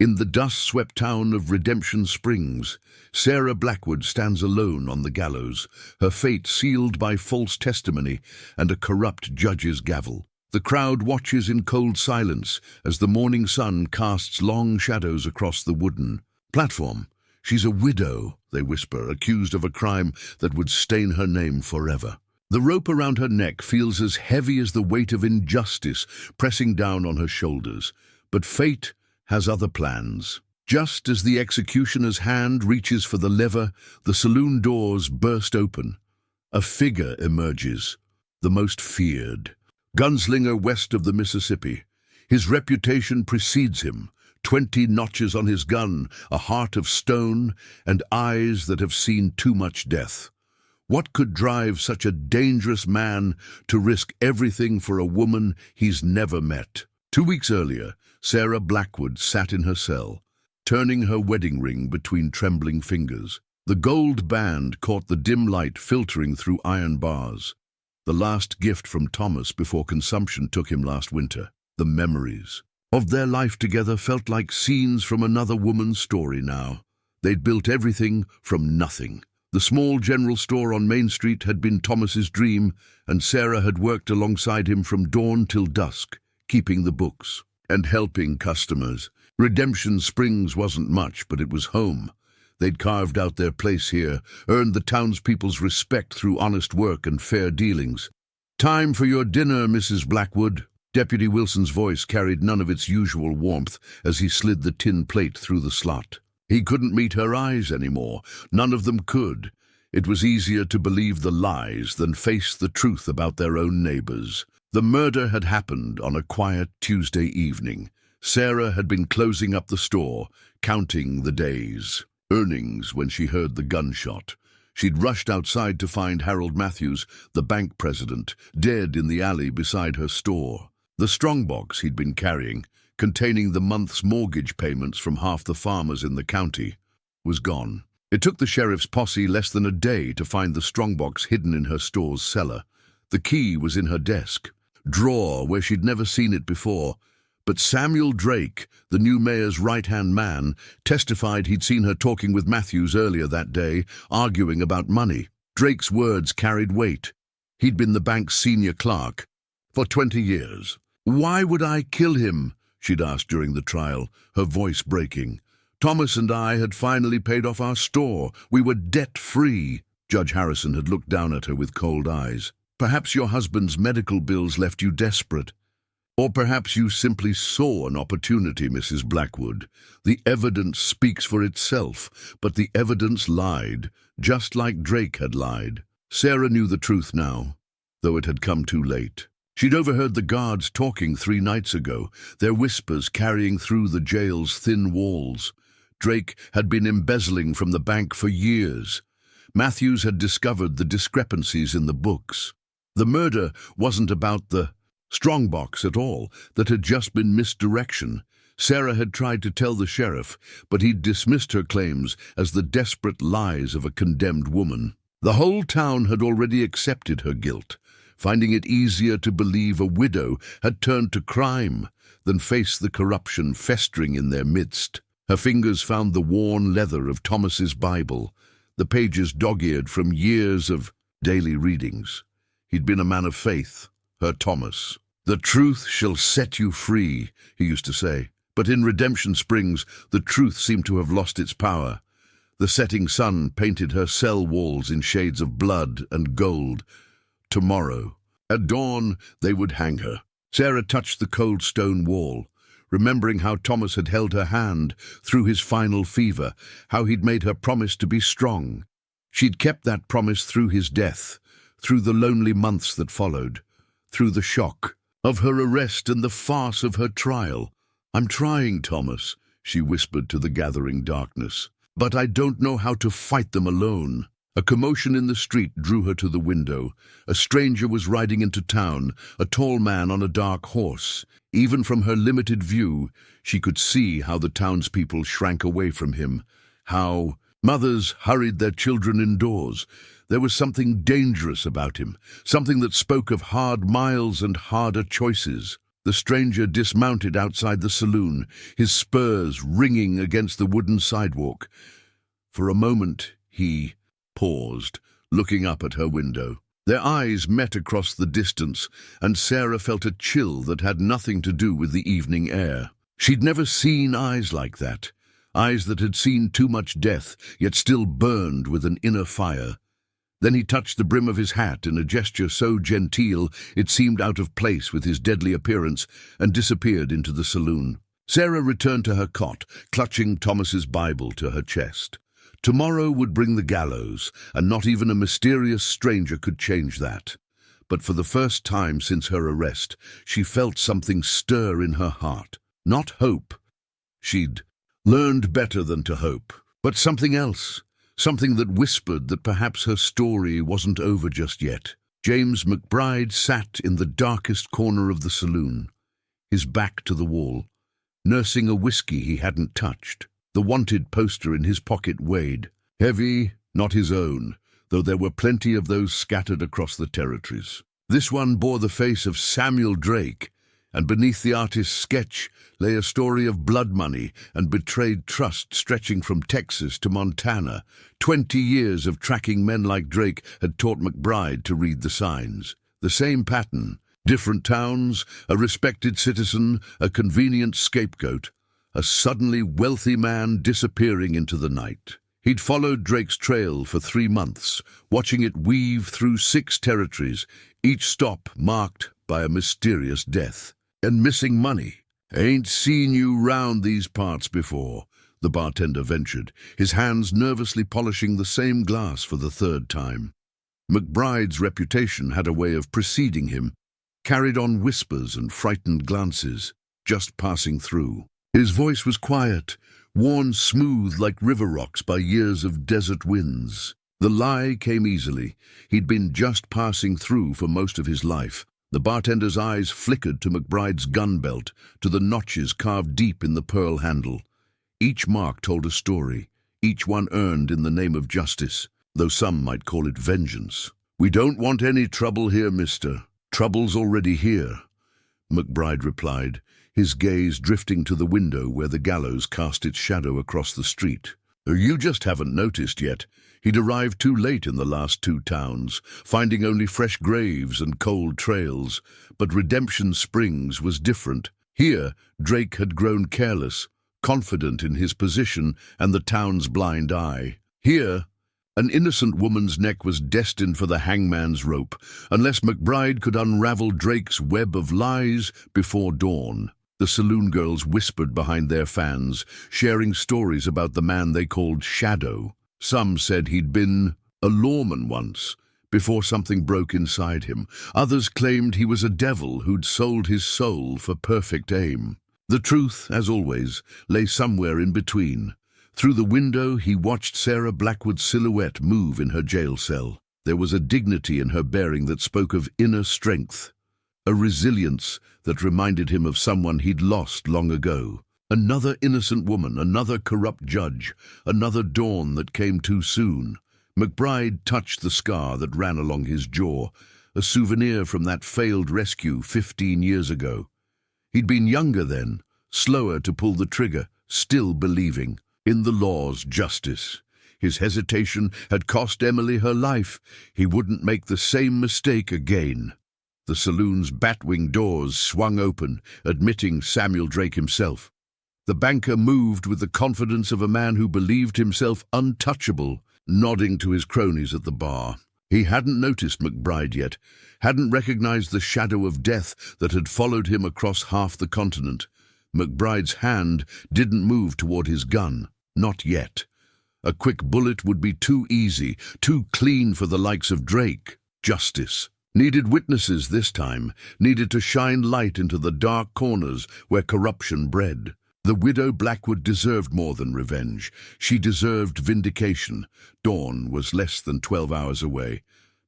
In the dust-swept town of Redemption Springs, Sarah Blackwood stands alone on the gallows, her fate sealed by false testimony and a corrupt judge's gavel. The crowd watches in cold silence as the morning sun casts long shadows across the wooden platform. She's a widow, they whisper, accused of a crime that would stain her name forever. The rope around her neck feels as heavy as the weight of injustice pressing down on her shoulders. But fate has other plans. Just as the executioner's hand reaches for the lever, the saloon doors burst open. A figure emerges, the most feared. Gunslinger west of the Mississippi. His reputation precedes him. 20 notches on his gun, a heart of stone, and eyes that have seen too much death. What could drive such a dangerous man to risk everything for a woman he's never met? 2 weeks earlier, Sarah Blackwood sat in her cell, turning her wedding ring between trembling fingers. The gold band caught the dim light filtering through iron bars. The last gift from Thomas before consumption took him last winter. The memories of their life together felt like scenes from another woman's story now. They'd built everything from nothing. The small general store on Main Street had been Thomas's dream, and Sarah had worked alongside him from dawn till dusk, keeping the books and helping customers. Redemption Springs wasn't much, but it was home. They'd carved out their place here, earned the townspeople's respect through honest work and fair dealings. "Time for your dinner, Mrs. Blackwood." Deputy Wilson's voice carried none of its usual warmth as he slid the tin plate through the slot. He couldn't meet her eyes anymore. None of them could. It was easier to believe the lies than face the truth about their own neighbors. The murder had happened on a quiet Tuesday evening. Sarah had been closing up the store, counting the days' earnings when she heard the gunshot. She'd rushed outside to find Harold Matthews, the bank president, dead in the alley beside her store. The strongbox he'd been carrying, containing the month's mortgage payments from half the farmers in the county, was gone. It took the sheriff's posse less than a day to find the strongbox hidden in her store's cellar. The key was in her desk drawer where she'd never seen it before. But Samuel Drake, the new mayor's right-hand man, testified he'd seen her talking with Matthews earlier that day, arguing about money. Drake's words carried weight. He'd been the bank's senior clerk for 20 years. "Why would I kill him?" she'd asked during the trial, her voice breaking. "Thomas and I had finally paid off our store. We were debt-free." Judge Harrison had looked down at her with cold eyes. "Perhaps your husband's medical bills left you desperate. Or perhaps you simply saw an opportunity, Mrs. Blackwood. The evidence speaks for itself, but the evidence lied, just like Drake had lied." Sarah knew the truth now, though it had come too late. She'd overheard the guards talking 3 nights ago, their whispers carrying through the jail's thin walls. Drake had been embezzling from the bank for years. Matthews had discovered the discrepancies in the books. The murder wasn't about the strongbox at all. That had just been misdirection. Sarah had tried to tell the sheriff, but he'd dismissed her claims as the desperate lies of a condemned woman. The whole town had already accepted her guilt, finding it easier to believe a widow had turned to crime than face the corruption festering in their midst. Her fingers found the worn leather of Thomas's Bible, the pages dog-eared from years of daily readings. He'd been a man of faith, her Thomas. "The truth shall set you free," he used to say. But in Redemption Springs, the truth seemed to have lost its power. The setting sun painted her cell walls in shades of blood and gold. Tomorrow, at dawn, they would hang her. Sarah touched the cold stone wall, remembering how Thomas had held her hand through his final fever, how he'd made her promise to be strong. She'd kept that promise through his death, through the lonely months that followed, through the shock of her arrest and the farce of her trial. "I'm trying, Thomas," she whispered to the gathering darkness, "but I don't know how to fight them alone." A commotion in the street drew her to the window. A stranger was riding into town, a tall man on a dark horse. Even from her limited view, she could see how the townspeople shrank away from him, how mothers hurried their children indoors. There was something dangerous about him, something that spoke of hard miles and harder choices. The stranger dismounted outside the saloon, his spurs ringing against the wooden sidewalk. For a moment he paused, looking up at her window. Their eyes met across the distance, and Sarah felt a chill that had nothing to do with the evening air. She'd never seen eyes like that, eyes that had seen too much death, yet still burned with an inner fire. Then he touched the brim of his hat in a gesture so genteel it seemed out of place with his deadly appearance, and disappeared into the saloon. Sarah returned to her cot, clutching Thomas's Bible to her chest. Tomorrow would bring the gallows, and not even a mysterious stranger could change that. But for the first time since her arrest, she felt something stir in her heart. Not hope. She'd learned better than to hope, but something else. Something that whispered that perhaps her story wasn't over just yet. James McBride sat in the darkest corner of the saloon, his back to the wall, nursing a whiskey he hadn't touched. The wanted poster in his pocket weighed. Heavy, not his own, though there were plenty of those scattered across the territories. This one bore the face of Samuel Drake, and beneath the artist's sketch lay a story of blood money and betrayed trust stretching from Texas to Montana. 20 years of tracking men like Drake had taught McBride to read the signs. The same pattern, different towns, a respected citizen, a convenient scapegoat, a suddenly wealthy man disappearing into the night. He'd followed Drake's trail for 3 months, watching it weave through 6 territories, each stop marked by a mysterious death. And missing money. "Ain't seen you round these parts before," the bartender ventured, his hands nervously polishing the same glass for the 3rd time. McBride's reputation had a way of preceding him, carried on whispers and frightened glances, just passing through. His voice was quiet, worn smooth like river rocks by years of desert winds. The lie came easily. He'd been just passing through for most of his life. The bartender's eyes flickered to McBride's gun belt, to the notches carved deep in the pearl handle. Each mark told a story, each one earned in the name of justice, though some might call it vengeance. "We don't want any trouble here, mister. Trouble's already here," McBride replied, his gaze drifting to the window where the gallows cast its shadow across the street. "You just haven't noticed yet. He'd arrived too late in the last 2 towns, finding only fresh graves and cold trails. But Redemption Springs was different. Here, Drake had grown careless, confident in his position and the town's blind eye. Here, an innocent woman's neck was destined for the hangman's rope, unless McBride could unravel Drake's web of lies before dawn. The saloon girls whispered behind their fans, sharing stories about the man they called Shadow. Some said he'd been a lawman once, before something broke inside him. Others claimed he was a devil who'd sold his soul for perfect aim. The truth, as always, lay somewhere in between. Through the window, he watched Sarah Blackwood's silhouette move in her jail cell. There was a dignity in her bearing that spoke of inner strength, a resilience that reminded him of someone he'd lost long ago. Another innocent woman, another corrupt judge, another dawn that came too soon. McBride touched the scar that ran along his jaw, a souvenir from that failed rescue 15 years ago. He'd been younger then, slower to pull the trigger, still believing in the law's justice. His hesitation had cost Emily her life. He wouldn't make the same mistake again. The saloon's batwing doors swung open, admitting Samuel Drake himself. The banker moved with the confidence of a man who believed himself untouchable, nodding to his cronies at the bar. He hadn't noticed McBride yet, hadn't recognized the shadow of death that had followed him across half the continent. McBride's hand didn't move toward his gun, not yet. A quick bullet would be too easy, too clean for the likes of Drake. Justice needed witnesses this time, needed to shine light into the dark corners where corruption bred. The widow Blackwood deserved more than revenge. She deserved vindication. Dawn was less than 12 hours away.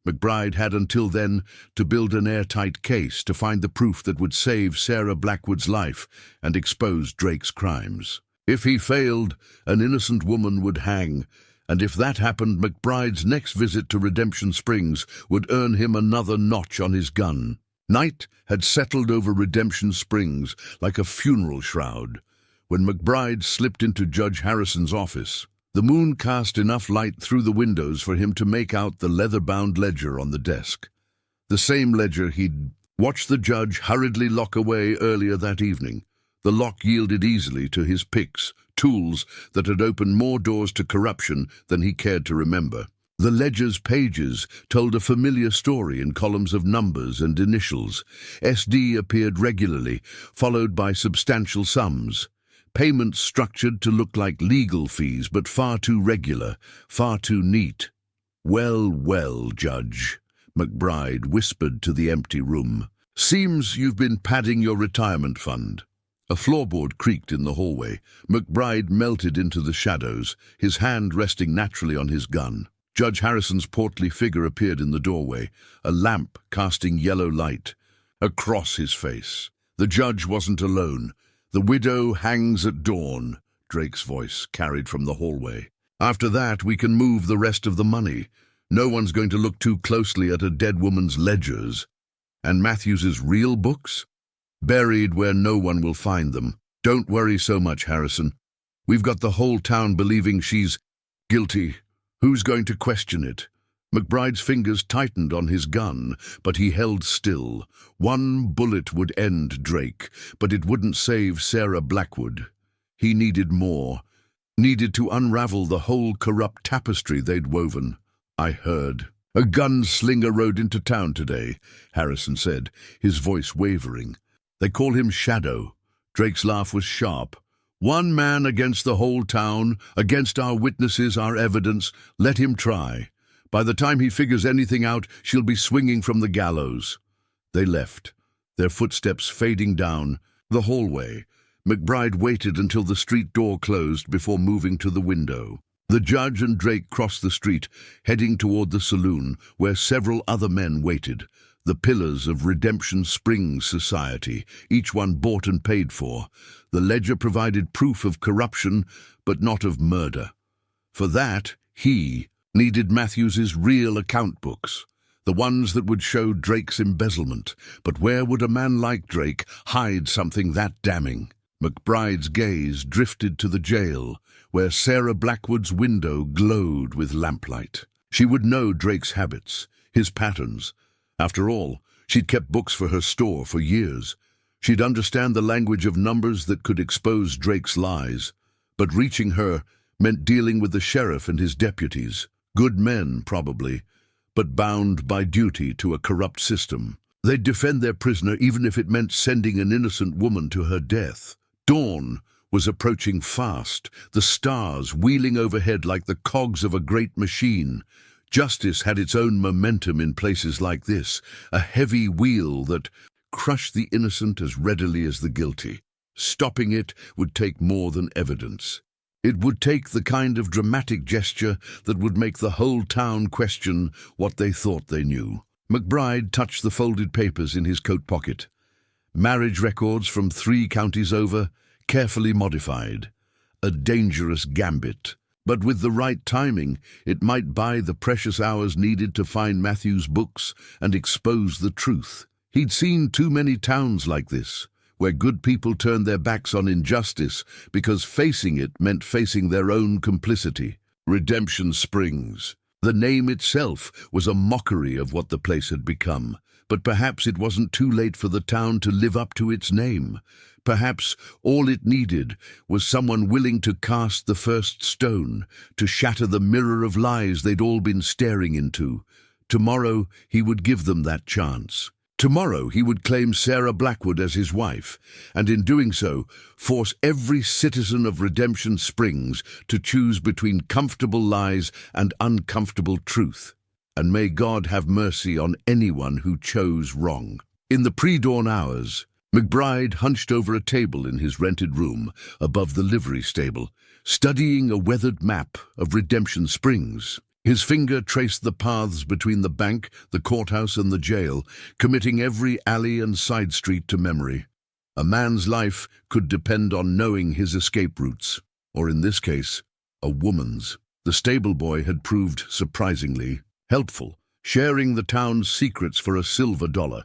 McBride had until then to build an airtight case, to find the proof that would save Sarah Blackwood's life and expose Drake's crimes. If he failed, an innocent woman would hang, and if that happened, McBride's next visit to Redemption Springs would earn him another notch on his gun. Night had settled over Redemption Springs like a funeral shroud when McBride slipped into Judge Harrison's office. The moon cast enough light through the windows for him to make out the leather-bound ledger on the desk. The same ledger he'd watched the judge hurriedly lock away earlier that evening. The lock yielded easily to his picks, tools that had opened more doors to corruption than he cared to remember. The ledger's pages told a familiar story in columns of numbers and initials. SD appeared regularly, followed by substantial sums. Payments structured to look like legal fees, but far too regular, far too neat. "Well, well, Judge," McBride whispered to the empty room. "Seems you've been padding your retirement fund." A floorboard creaked in the hallway. McBride melted into the shadows, his hand resting naturally on his gun. Judge Harrison's portly figure appeared in the doorway, a lamp casting yellow light across his face. The judge wasn't alone. "The widow hangs at dawn," Drake's voice carried from the hallway. "After that, we can move the rest of the money. No one's going to look too closely at a dead woman's ledgers. And Matthews's real books? Buried where no one will find them. Don't worry so much, Harrison. We've got the whole town believing she's guilty. Who's going to question it?" McBride's fingers tightened on his gun, but he held still. One bullet would end Drake, but it wouldn't save Sarah Blackwood. He needed more, needed to unravel the whole corrupt tapestry they'd woven. "I heard. A gunslinger rode into town today," Harrison said, his voice wavering. "They call him Shadow." Drake's laugh was sharp. "One man against the whole town, against our witnesses, our evidence. Let him try. By the time he figures anything out, she'll be swinging from the gallows." They left, their footsteps fading down the hallway. McBride waited until the street door closed before moving to the window. The judge and Drake crossed the street, heading toward the saloon, where several other men waited. The pillars of Redemption Springs society, each one bought and paid for. The ledger provided proof of corruption, but not of murder. For that, he needed Matthews's real account books, the ones that would show Drake's embezzlement. But where would a man like Drake hide something that damning? McBride's gaze drifted to the jail, where Sarah Blackwood's window glowed with lamplight. She would know Drake's habits, his patterns. After all, she'd kept books for her store for years. She'd understand the language of numbers that could expose Drake's lies. But reaching her meant dealing with the sheriff and his deputies. Good men, probably, but bound by duty to a corrupt system. They'd defend their prisoner even if it meant sending an innocent woman to her death. Dawn was approaching fast, the stars wheeling overhead like the cogs of a great machine. Justice had its own momentum in places like this, a heavy wheel that crushed the innocent as readily as the guilty. Stopping it would take more than evidence. It would take the kind of dramatic gesture that would make the whole town question what they thought they knew. McBride touched the folded papers in his coat pocket. Marriage records from 3 counties over, carefully modified. A dangerous gambit. But with the right timing, it might buy the precious hours needed to find Matthew's books and expose the truth. He'd seen too many towns like this, where good people turned their backs on injustice because facing it meant facing their own complicity. Redemption Springs. The name itself was a mockery of what the place had become. But perhaps it wasn't too late for the town to live up to its name. Perhaps all it needed was someone willing to cast the first stone, to shatter the mirror of lies they'd all been staring into. Tomorrow he would give them that chance. Tomorrow he would claim Sarah Blackwood as his wife, and in doing so, force every citizen of Redemption Springs to choose between comfortable lies and uncomfortable truth. And may God have mercy on anyone who chose wrong. In the pre-dawn hours, McBride hunched over a table in his rented room above the livery stable, studying a weathered map of Redemption Springs. His finger traced the paths between the bank, the courthouse, and the jail, committing every alley and side street to memory. A man's life could depend on knowing his escape routes, or in this case, a woman's. The stable boy had proved surprisingly helpful, sharing the town's secrets for $1.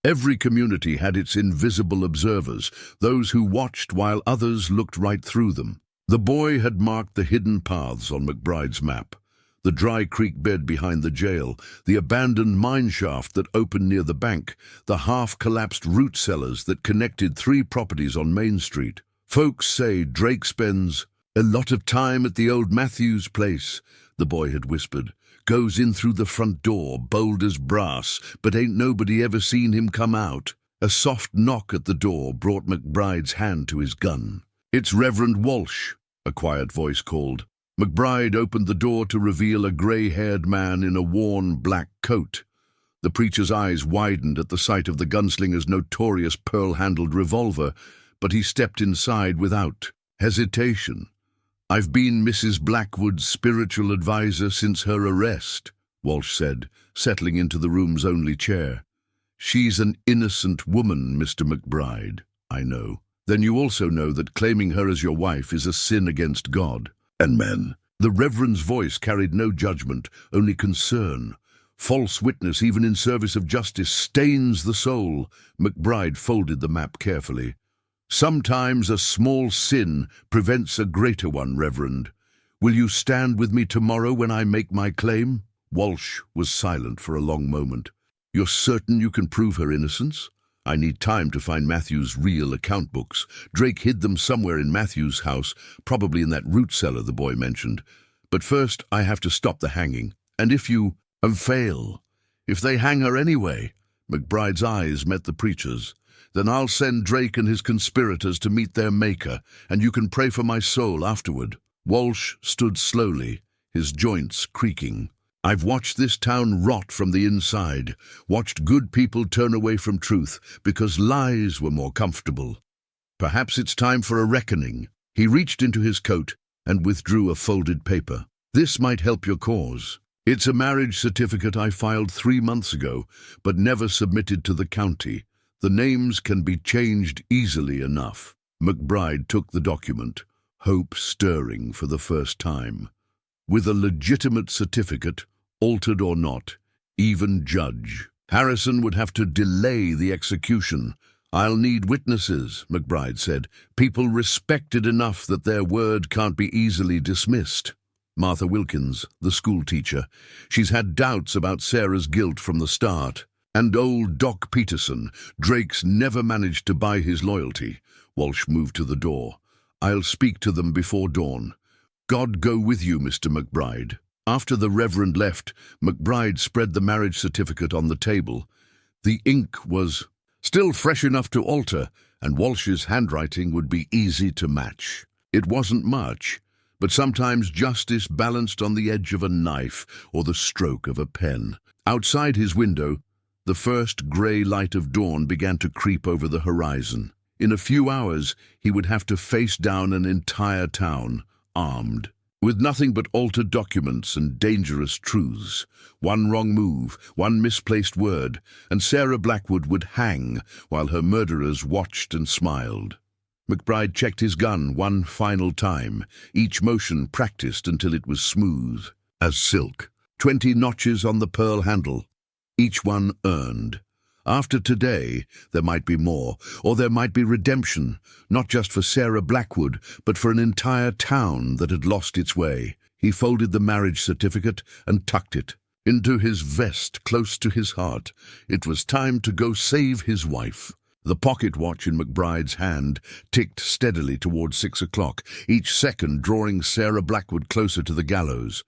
Every community had its invisible observers, those who watched while others looked right through them. The boy had marked the hidden paths on McBride's map. The dry creek bed behind the jail, the abandoned mine shaft that opened near the bank, the half-collapsed root cellars that connected 3 properties on Main Street. Folks say Drake spends a lot of time at the old Matthews place, the boy had whispered. Goes in through the front door, bold as brass, but ain't nobody ever seen him come out. A soft knock at the door brought McBride's hand to his gun. It's Reverend Walsh, a quiet voice called. McBride opened the door to reveal a grey-haired man in a worn black coat. The preacher's eyes widened at the sight of the gunslinger's notorious pearl-handled revolver, but he stepped inside without hesitation. I've been Mrs. Blackwood's spiritual advisor since her arrest, Walsh said, settling into the room's only chair. She's an innocent woman, Mr. McBride, I know. Then you also know that claiming her as your wife is a sin against God and men. The Reverend's voice carried no judgment, only concern. False witness, even in service of justice, stains the soul. McBride folded the map carefully. Sometimes a small sin prevents a greater one, Reverend. Will you stand with me tomorrow when I make my claim? Walsh was silent for a long moment. You're certain you can prove her innocence? I need time to find Matthew's real account books. Drake hid them somewhere in Matthew's house, probably in that root cellar the boy mentioned. But first, I have to stop the hanging. And if you fail, if they hang her anyway, McBride's eyes met the preacher's, then I'll send Drake and his conspirators to meet their maker, and you can pray for my soul afterward. Walsh stood slowly, his joints creaking. I've watched this town rot from the inside, watched good people turn away from truth because lies were more comfortable. Perhaps it's time for a reckoning. He reached into his coat and withdrew a folded paper. This might help your cause. It's a marriage certificate I filed 3 months ago, but never submitted to the county. The names can be changed easily enough. McBride took the document, hope stirring for the first time. With a legitimate certificate, altered or not, even judge. Harrison would have to delay the execution. I'll need witnesses, McBride said. People respected enough that their word can't be easily dismissed. Martha Wilkins, the school teacher. She's had doubts about Sarah's guilt from the start. And old Doc Peterson. Drake's never managed to buy his loyalty. Walsh moved to the door. I'll speak to them before dawn. God go with you, Mr. McBride. After the Reverend left, McBride spread the marriage certificate on the table. The ink was still fresh enough to alter, and Walsh's handwriting would be easy to match. It wasn't much, but sometimes justice balanced on the edge of a knife or the stroke of a pen. Outside his window, the first grey light of dawn began to creep over the horizon. In a few hours, he would have to face down an entire town, armed, with nothing but altered documents and dangerous truths. One wrong move, one misplaced word, and Sarah Blackwood would hang while her murderers watched and smiled. McBride checked his gun one final time, each motion practiced until it was smooth as silk. 20 notches on the pearl handle, each one earned. After today, there might be more, or there might be redemption, not just for Sarah Blackwood, but for an entire town that had lost its way. He folded the marriage certificate and tucked it into his vest close to his heart. It was time to go save his wife. The pocket watch in McBride's hand ticked steadily towards 6 o'clock, each second drawing Sarah Blackwood closer to the gallows.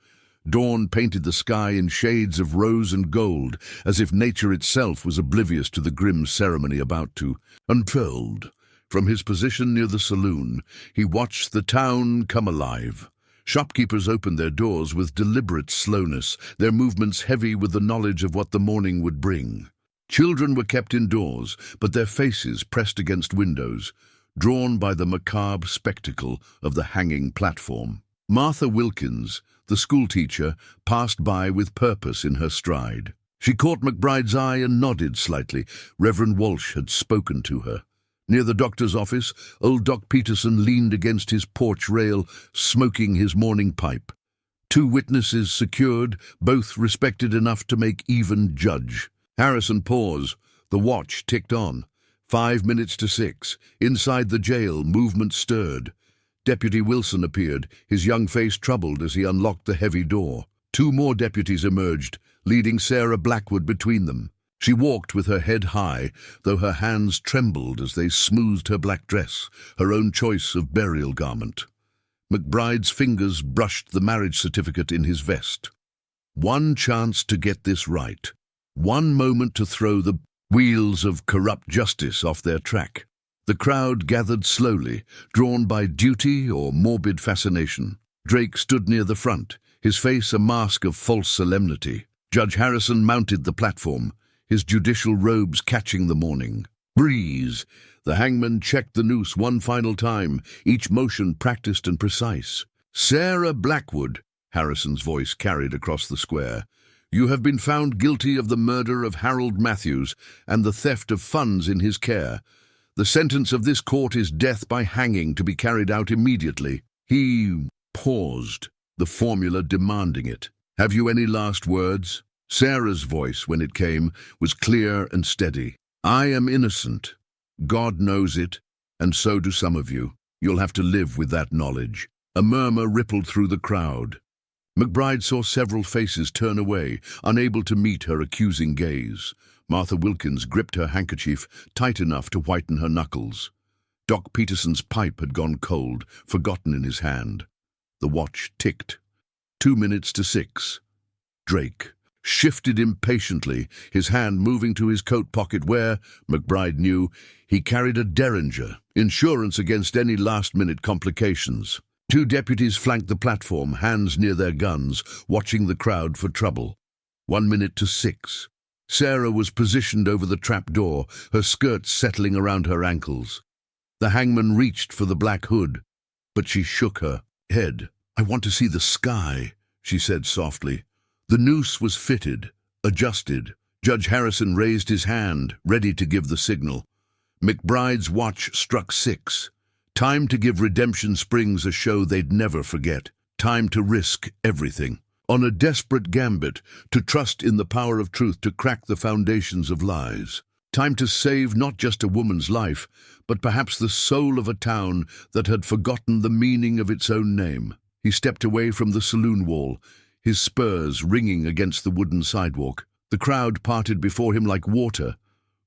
Dawn painted the sky in shades of rose and gold, as if nature itself was oblivious to the grim ceremony about to unfold. From his position near the saloon, he watched the town come alive. Shopkeepers opened their doors with deliberate slowness, their movements heavy with the knowledge of what the morning would bring. Children were kept indoors, but their faces pressed against windows, drawn by the macabre spectacle of the hanging platform. Martha Wilkins, the schoolteacher, passed by with purpose in her stride. She caught McBride's eye and nodded slightly. Reverend Walsh had spoken to her. Near the doctor's office, old Doc Peterson leaned against his porch rail, smoking his morning pipe. 2 witnesses secured, both respected enough to make even judge. Harrison paused, The watch ticked on. 5 minutes to 6. Inside the jail, movement stirred. Deputy Wilson appeared, his young face troubled as he unlocked the heavy door. 2 more deputies emerged, leading Sarah Blackwood between them. She walked with her head high, though her hands trembled as they smoothed her black dress, her own choice of burial garment. McBride's fingers brushed the marriage certificate in his vest. One chance to get this right. One moment to throw the wheels of corrupt justice off their track. The crowd gathered slowly, drawn by duty or morbid fascination. Drake stood near the front, his face a mask of false solemnity. Judge Harrison mounted the platform, his judicial robes catching the morning breeze. The hangman checked the noose one final time, each motion practiced and precise. "Sarah Blackwood," Harrison's voice carried across the square, "you have been found guilty of the murder of Harold Matthews and the theft of funds in his care. The sentence of this court is death by hanging, to be carried out immediately." He paused, the formula demanding it. "Have you any last words?" Sarah's voice, when it came, was clear and steady. "I am innocent. God knows it, and so do some of you. You'll have to live with that knowledge." A murmur rippled through the crowd. McBride saw several faces turn away, unable to meet her accusing gaze. Martha Wilkins gripped her handkerchief tight enough to whiten her knuckles. Doc Peterson's pipe had gone cold, forgotten in his hand. The watch ticked. 2 minutes to 6. Drake shifted impatiently, his hand moving to his coat pocket where, McBride knew, he carried a derringer, insurance against any last-minute complications. 2 deputies flanked the platform, hands near their guns, watching the crowd for trouble. 1 minute to 6. Sarah was positioned over the trap door, her skirts settling around her ankles. The hangman reached for the black hood, but she shook her head. "I want to see the sky," she said softly. The noose was fitted, adjusted. Judge Harrison raised his hand, ready to give the signal. McBride's watch struck 6. Time to give Redemption Springs a show they'd never forget. Time to risk everything. On a desperate gambit, to trust in the power of truth to crack the foundations of lies. Time to save not just a woman's life, but perhaps the soul of a town that had forgotten the meaning of its own name. He stepped away from the saloon wall, his spurs ringing against the wooden sidewalk. The crowd parted before him like water,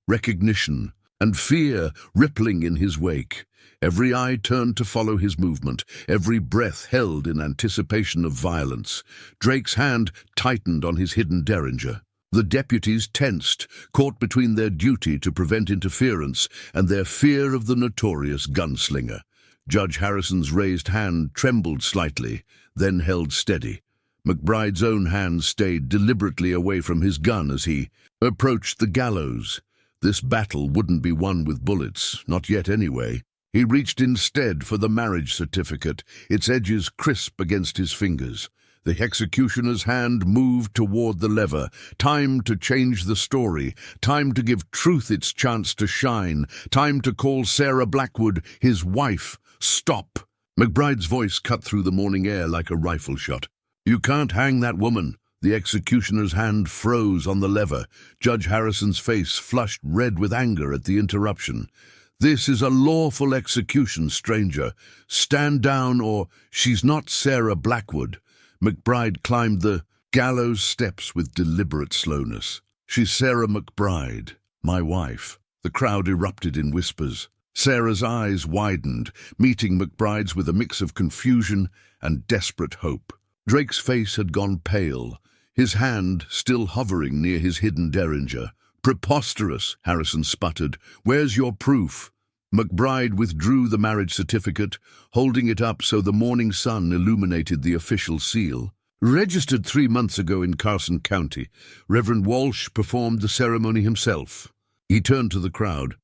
recognition and fear rippling in his wake. Every eye turned to follow his movement, every breath held in anticipation of violence. Drake's hand tightened on his hidden derringer. The deputies tensed, caught between their duty to prevent interference and their fear of the notorious Gunslinger. Judge Harrison's raised hand trembled slightly, then held steady. McBride's own hand stayed deliberately away from his gun as he approached the gallows. This battle wouldn't be won with bullets, not yet anyway. He reached instead for the marriage certificate, its edges crisp against his fingers. The executioner's hand moved toward the lever. Time to change the story. Time to give truth its chance to shine. Time to call Sarah Blackwood his wife. "Stop!" McBride's voice cut through the morning air like a rifle shot. "You can't hang that woman." The executioner's hand froze on the lever. Judge Harrison's face flushed red with anger at the interruption. "This is a lawful execution, stranger. Stand down or she's not Sarah Blackwood." McBride climbed the gallows steps with deliberate slowness. "She's Sarah McBride, my wife." The crowd erupted in whispers. Sarah's eyes widened, meeting McBride's with a mix of confusion and desperate hope. Drake's face had gone pale, his hand still hovering near his hidden derringer. "Preposterous," Harrison sputtered. "Where's your proof?" McBride withdrew the marriage certificate, holding it up so the morning sun illuminated the official seal. "Registered 3 months ago in Carson County. Reverend Walsh performed the ceremony himself." He turned to the crowd.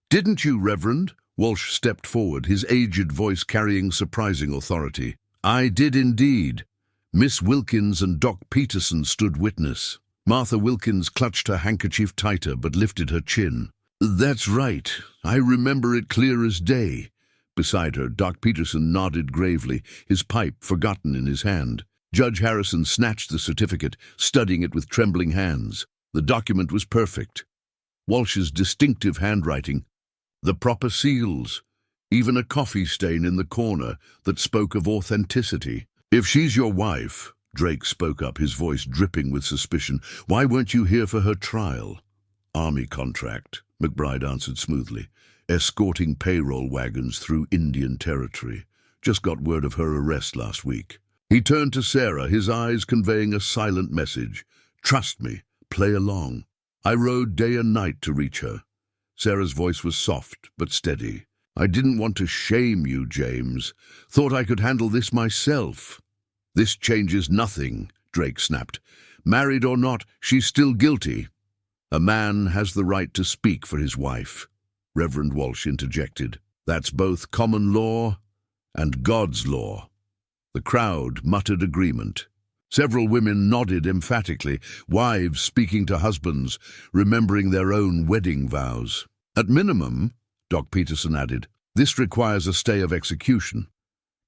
"Didn't you, Reverend?" Walsh stepped forward, his aged voice carrying surprising authority. "I did indeed." Miss Wilkins and Doc Peterson stood witness. Martha Wilkins clutched her handkerchief tighter but lifted her chin. "That's right. I remember it clear as day." Beside her, Doc Peterson nodded gravely, his pipe forgotten in his hand. Judge Harrison snatched the certificate, studying it with trembling hands. The document was perfect. Walsh's distinctive handwriting, the proper seals, even a coffee stain in the corner that spoke of authenticity. "If she's your wife," Drake spoke up, his voice dripping with suspicion, "why weren't you here for her trial?" "Army contract," McBride answered smoothly. "Escorting payroll wagons through Indian territory. Just got word of her arrest last week." He turned to Sarah, his eyes conveying a silent message. "Trust me, play along. I rode day and night to reach her." Sarah's voice was soft but steady. "I didn't want to shame you, James. Thought I could handle this myself." "This changes nothing," Drake snapped. "Married or not, she's still guilty." "A man has the right to speak for his wife," Reverend Walsh interjected. "That's both common law and God's law." The crowd muttered agreement. Several women nodded emphatically, wives speaking to husbands, remembering their own wedding vows. "At minimum," Doc Peterson added, "this requires a stay of execution.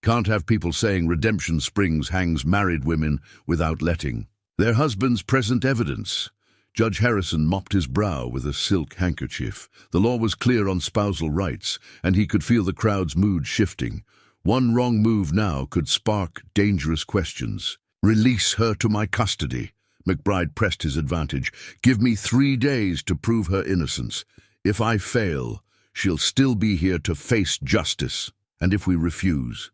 Can't have people saying Redemption Springs hangs married women without letting. Their husbands present evidence." Judge Harrison mopped his brow with a silk handkerchief. The law was clear on spousal rights, and he could feel the crowd's mood shifting. One wrong move now could spark dangerous questions. "Release her to my custody," McBride pressed his advantage. "Give me 3 days to prove her innocence. If I fail, she'll still be here to face justice. And if we refuse—"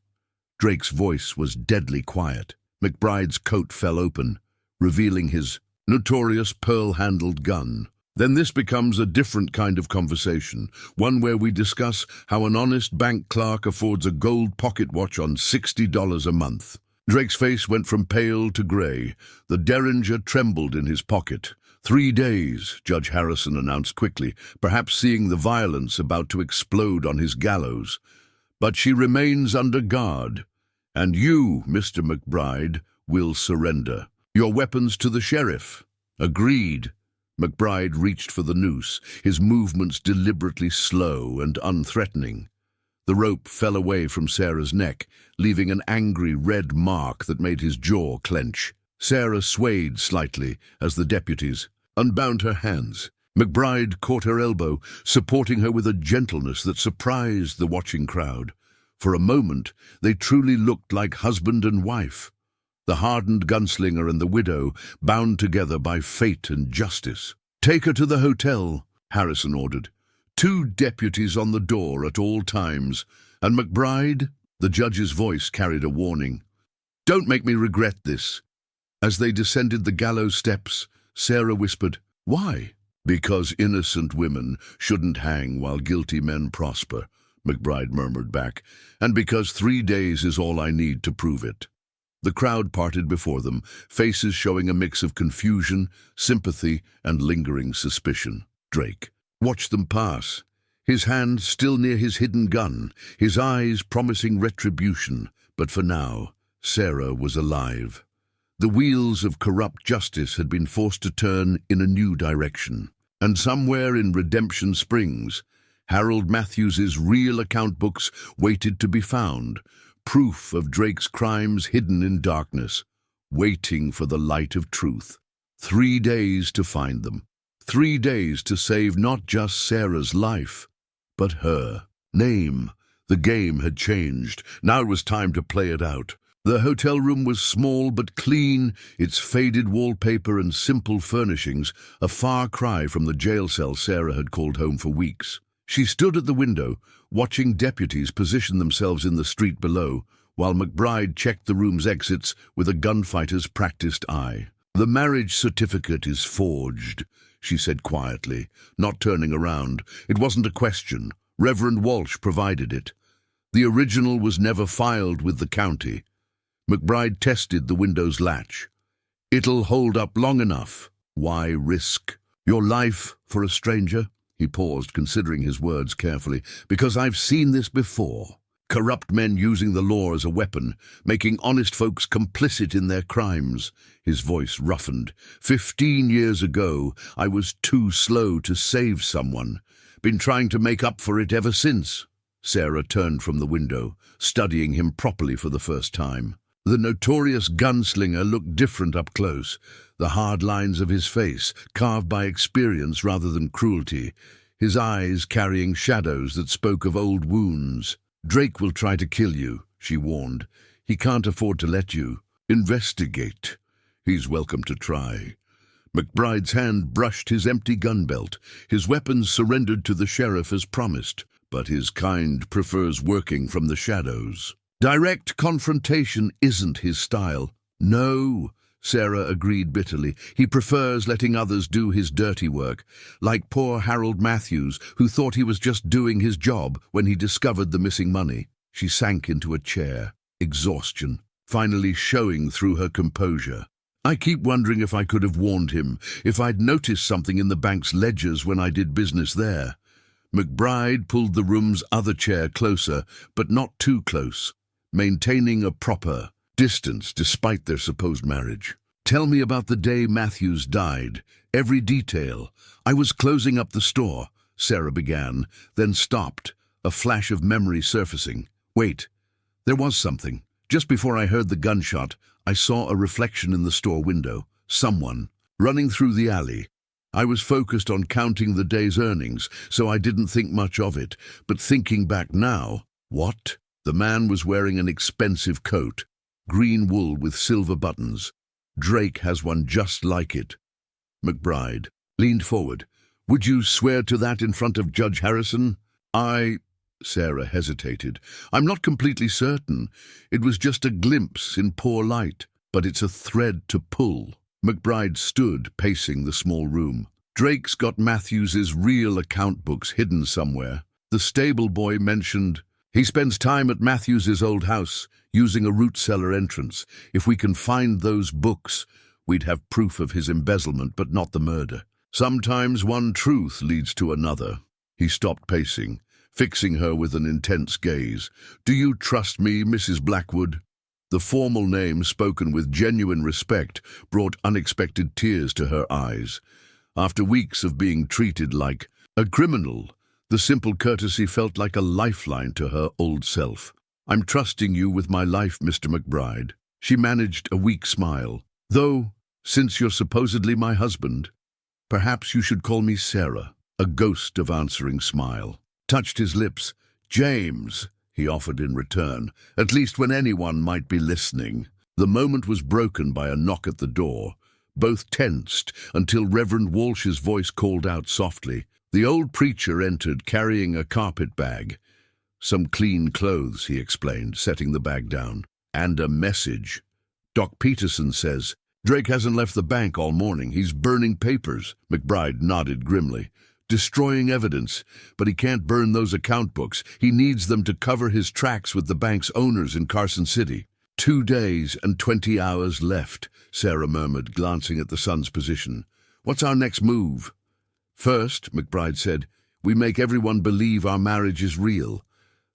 Drake's voice was deadly quiet. McBride's coat fell open, revealing his notorious pearl-handled gun. "Then this becomes a different kind of conversation, one where we discuss how an honest bank clerk affords a gold pocket watch on $60 a month." Drake's face went from pale to gray. The derringer trembled in his pocket. 3 days, Judge Harrison announced quickly, perhaps seeing the violence about to explode on his gallows. "But she remains under guard, and you, Mr. McBride, will surrender. Your weapons to the sheriff." "Agreed." McBride reached for the noose, his movements deliberately slow and unthreatening. The rope fell away from Sarah's neck, leaving an angry red mark that made his jaw clench. Sarah swayed slightly as the deputies unbound her hands. McBride caught her elbow, supporting her with a gentleness that surprised the watching crowd. For a moment, they truly looked like husband and wife. The hardened gunslinger and the widow, bound together by fate and justice. "Take her to the hotel," Harrison ordered. 2 deputies on the door at all times. "And McBride," the judge's voice carried a warning, "don't make me regret this." As they descended the gallows steps, Sarah whispered, "Why?" "Because innocent women shouldn't hang while guilty men prosper," McBride murmured back, "and because 3 days is all I need to prove it." The crowd parted before them, faces showing a mix of confusion, sympathy, and lingering suspicion. Drake watched them pass, his hand still near his hidden gun, his eyes promising retribution. But for now, Sarah was alive. The wheels of corrupt justice had been forced to turn in a new direction. And somewhere in Redemption Springs, Harold Matthews's real account books waited to be found, proof of Drake's crimes hidden in darkness, waiting for the light of truth. 3 days to find them. 3 days to save not just Sarah's life, but her. Name. The game had changed. Now it was time to play it out. The hotel room was small but clean, its faded wallpaper and simple furnishings a far cry from the jail cell Sarah had called home for weeks. She stood at the window, watching deputies position themselves in the street below, while McBride checked the room's exits with a gunfighter's practiced eye. "The marriage certificate is forged," she said quietly, not turning around. It wasn't a question. Reverend Walsh provided it. The original was never filed with the county. McBride tested the window's latch. "It'll hold up long enough. Why risk your life for a stranger?" He paused, considering his words carefully. "Because I've seen this before. Corrupt men using the law as a weapon, making honest folks complicit in their crimes." His voice roughened. 15 years ago, I was too slow to save someone. Been trying to make up for it ever since." Sarah turned from the window, studying him properly for the first time. The notorious gunslinger looked different up close, the hard lines of his face carved by experience rather than cruelty, his eyes carrying shadows that spoke of old wounds. "Drake will try to kill you," she warned. "He can't afford to let you. Investigate. He's welcome to try." McBride's hand brushed his empty gun belt. His weapons surrendered to the sheriff as promised, but his kind prefers working from the shadows. Direct confrontation isn't his style. "No," Sarah agreed bitterly. "He prefers letting others do his dirty work, like poor Harold Matthews, who thought he was just doing his job when he discovered the missing money." She sank into a chair, exhaustion finally showing through her composure. "I keep wondering if I could have warned him, if I'd noticed something in the bank's ledgers when I did business there." McBride pulled the room's other chair closer, but not too close, maintaining a proper distance despite their supposed marriage. "Tell me about the day Matthews died. Every detail." "I was closing up the store," Sarah began, then stopped, a flash of memory surfacing. "Wait, there was something. Just before I heard the gunshot, I saw a reflection in the store window. Someone running through the alley. I was focused on counting the day's earnings, so I didn't think much of it. But thinking back now, what? The man was wearing an expensive coat, green wool with silver buttons. Drake has one just like it." McBride leaned forward. "Would you swear to that in front of Judge Harrison?" Sarah hesitated. "I'm not completely certain. It was just a glimpse in poor light, but it's a thread to pull." McBride stood, pacing the small room. "Drake's got Matthews's real account books hidden somewhere. The stable boy mentioned he spends time at Matthews's old house, using a root cellar entrance. If we can find those books, we'd have proof of his embezzlement, but not the murder. Sometimes one truth leads to another." He stopped pacing, fixing her with an intense gaze. "Do you trust me, Mrs. Blackwood?" The formal name, spoken with genuine respect, brought unexpected tears to her eyes. After weeks of being treated like a criminal, the simple courtesy felt like a lifeline to her old self. "I'm trusting you with my life, Mr. McBride." She managed a weak smile. "Though, since you're supposedly my husband, perhaps you should call me Sarah." A ghost of answering smile touched his lips. "James," he offered in return, "at least when anyone might be listening." The moment was broken by a knock at the door. Both tensed until Reverend Walsh's voice called out softly. The old preacher entered, carrying a carpet bag. "Some clean clothes," he explained, setting the bag down. "And a message. Doc Peterson says Drake hasn't left the bank all morning. He's burning papers." McBride nodded grimly. "Destroying evidence, but he can't burn those account books. He needs them to cover his tracks with the bank's owners in Carson City." 2 days and 20 hours left," Sarah murmured, glancing at the sun's position. "What's our next move?" "First," McBride said, "we make everyone believe our marriage is real.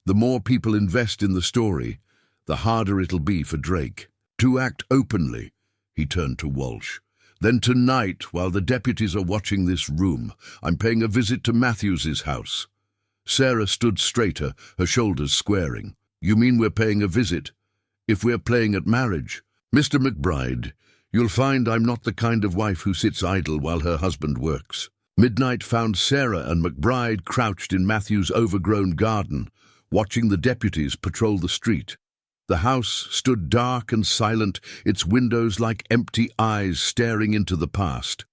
The more people invest in the story, the harder it'll be for Drake. To act openly." He turned to Walsh. "Then tonight, while the deputies are watching this room, I'm paying a visit to Matthews's house." Sarah stood straighter, her shoulders squaring. "You mean we're paying a visit? If we're playing at marriage?" "Mr. McBride, you'll find I'm not the kind of wife who sits idle while her husband works." Midnight found Sarah and McBride crouched in Matthew's overgrown garden, watching the deputies patrol the street. The house stood dark and silent, its windows like empty eyes staring into the past.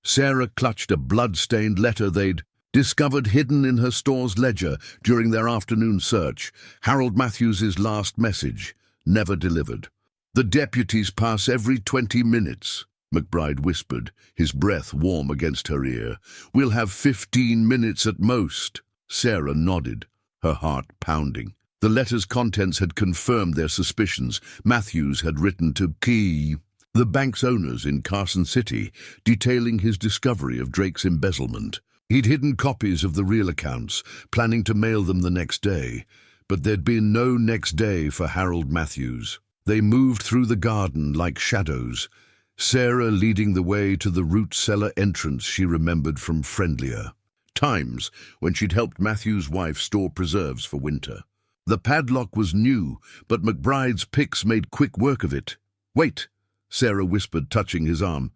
Sarah clutched a blood-stained letter they'd discovered hidden in her store's ledger during their afternoon search. Harold Matthews's last message, never delivered. "The deputies pass every 20 minutes, McBride whispered, his breath warm against her ear. "We'll have 15 minutes at most." Sarah nodded, her heart pounding. The letter's contents had confirmed their suspicions. Matthews had written to Key, the bank's owners in Carson City, detailing his discovery of Drake's embezzlement. He'd hidden copies of the real accounts, planning to mail them the next day. But there'd been no next day for Harold Matthews. They moved through the garden like shadows, Sarah leading the way to the root cellar entrance she remembered from friendlier times when she'd helped Matthew's wife store preserves for winter. The padlock was new, but McBride's picks made quick work of it. "Wait," Sarah whispered, touching his arm.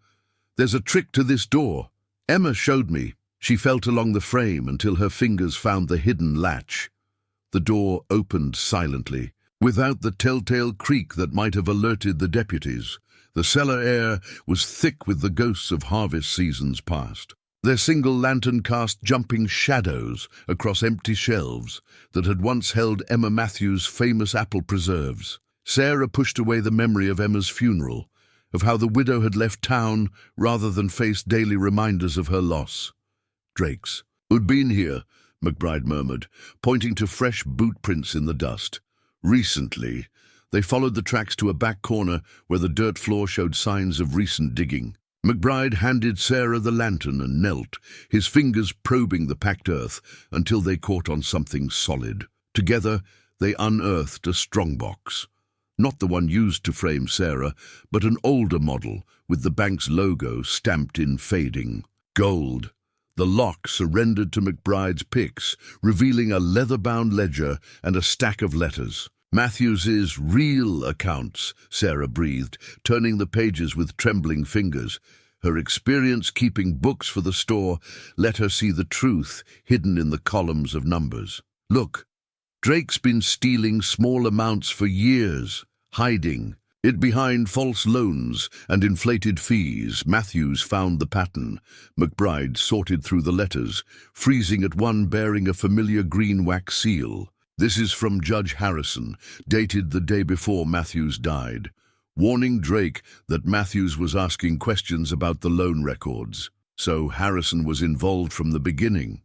"There's a trick to this door. Emma showed me." She felt along the frame until her fingers found the hidden latch. The door opened silently, without the telltale creak that might have alerted the deputies. The cellar air was thick with the ghosts of harvest seasons past. Their single lantern cast jumping shadows across empty shelves that had once held Emma Matthews' famous apple preserves. Sarah pushed away the memory of Emma's funeral, of how the widow had left town rather than face daily reminders of her loss. "Drake's. Who'd been here," McBride murmured, pointing to fresh boot prints in the dust. "Recently." They followed the tracks to a back corner where the dirt floor showed signs of recent digging. McBride handed Sarah the lantern and knelt, his fingers probing the packed earth until they caught on something solid. Together, they unearthed a strongbox. Not the one used to frame Sarah, but an older model with the bank's logo stamped in fading gold. The lock surrendered to McBride's picks, revealing a leather-bound ledger and a stack of letters. "Matthews's real accounts," Sarah breathed, turning the pages with trembling fingers. Her experience keeping books for the store let her see the truth hidden in the columns of numbers. "Look, Drake's been stealing small amounts for years, hiding it behind false loans and inflated fees." Matthews found the pattern. McBride sorted through the letters, freezing at one bearing a familiar green wax seal. "This is from Judge Harrison, dated the day before Matthews died, warning Drake that Matthews was asking questions about the loan records. So Harrison was involved from the beginning.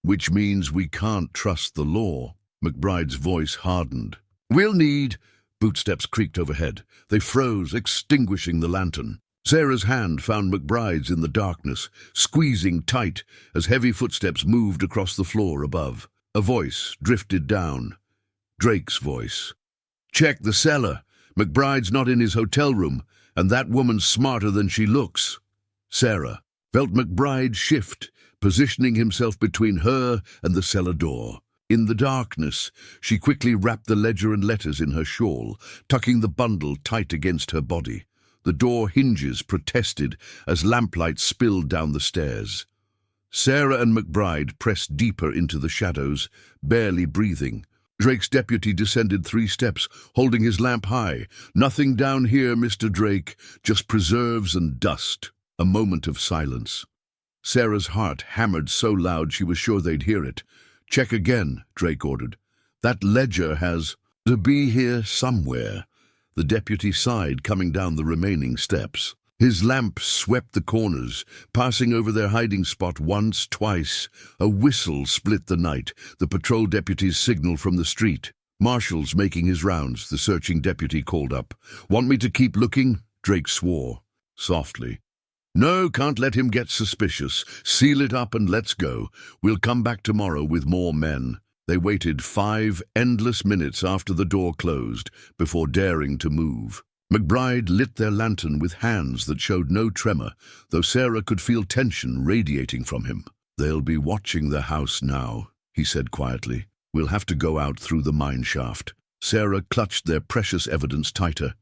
Which means we can't trust the law." McBride's voice hardened. "We'll need—" Bootsteps creaked overhead. They froze, extinguishing the lantern. Sarah's hand found McBride's in the darkness, squeezing tight as heavy footsteps moved across the floor above. A voice drifted down. Drake's voice. "Check the cellar. McBride's not in his hotel room, and that woman's smarter than she looks." Sarah felt McBride shift, positioning himself between her and the cellar door. In the darkness, she quickly wrapped the ledger and letters in her shawl, tucking the bundle tight against her body. The door hinges protested as lamplight spilled down the stairs. Sarah and McBride pressed deeper into the shadows, barely breathing. Drake's deputy descended 3 steps, holding his lamp high. "Nothing down here, Mr. Drake, just preserves and dust." A moment of silence. Sarah's heart hammered so loud she was sure they'd hear it. "Check again," Drake ordered. "That ledger has to be here somewhere." The deputy sighed, coming down the remaining steps. His lamp swept the corners, passing over their hiding spot once, twice. A whistle split the night, the patrol deputy's signal from the street. "Marshal's making his rounds," the searching deputy called up. "Want me to keep looking?" Drake swore, softly. "No, can't let him get suspicious. Seal it up and let's go. We'll come back tomorrow with more men." They waited 5 endless minutes after the door closed before daring to move. McBride lit their lantern with hands that showed no tremor, though Sarah could feel tension radiating from him. "They'll be watching the house now," he said quietly. "We'll have to go out through the mine shaft." Sarah clutched their precious evidence tighter.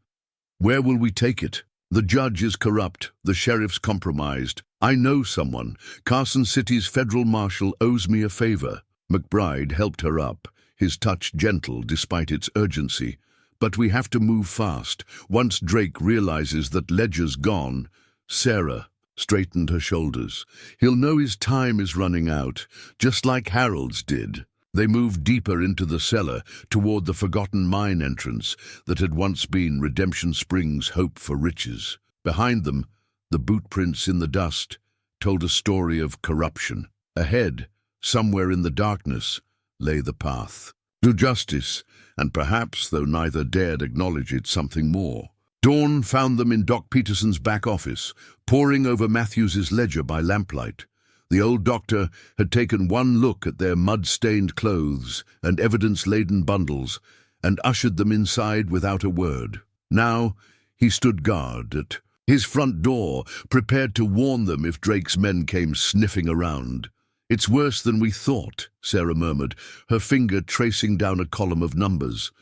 "Where will we take it? The judge is corrupt, the sheriff's compromised. I know someone. Carson City's federal marshal owes me a favor." McBride helped her up, his touch gentle despite its urgency. "But we have to move fast. Once Drake realizes that Ledger's gone." Sarah straightened her shoulders. "He'll know his time is running out, just like Harold's did." They moved deeper into the cellar, toward the forgotten mine entrance that had once been Redemption Springs' hope for riches. Behind them, the boot prints in the dust told a story of corruption. Ahead, somewhere in the darkness, lay the path to justice, and perhaps, though neither dared acknowledge it, something more. Dawn found them in Doc Peterson's back office, poring over Matthews's ledger by lamplight. The old doctor had taken one look at their mud-stained clothes and evidence-laden bundles and ushered them inside without a word. Now he stood guard at his front door, prepared to warn them if Drake's men came sniffing around. "It's worse than we thought," Sarah murmured, her finger tracing down a column of numbers.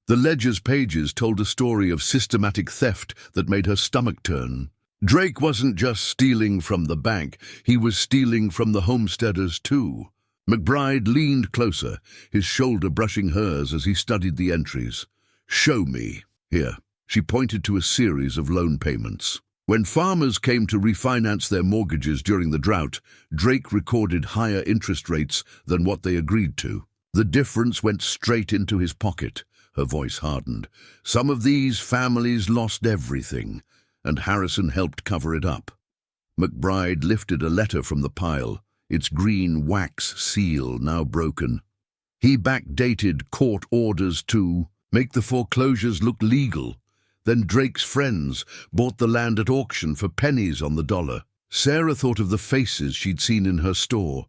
The ledger's pages told a story of systematic theft that made her stomach turn. Drake wasn't just stealing from the bank, he was stealing from the homesteaders too. McBride leaned closer, his shoulder brushing hers as he studied the entries. "Show me." Here, she pointed to a series of loan payments. When farmers came to refinance their mortgages during the drought, Drake recorded higher interest rates than what they agreed to. The difference went straight into his pocket. Her voice hardened. Some of these families lost everything, and Harrison helped cover it up. McBride lifted a letter from the pile, its green wax seal now broken. He backdated court orders to make the foreclosures look legal. Then Drake's friends bought the land at auction for pennies on the dollar. Sarah thought of the faces she'd seen in her store.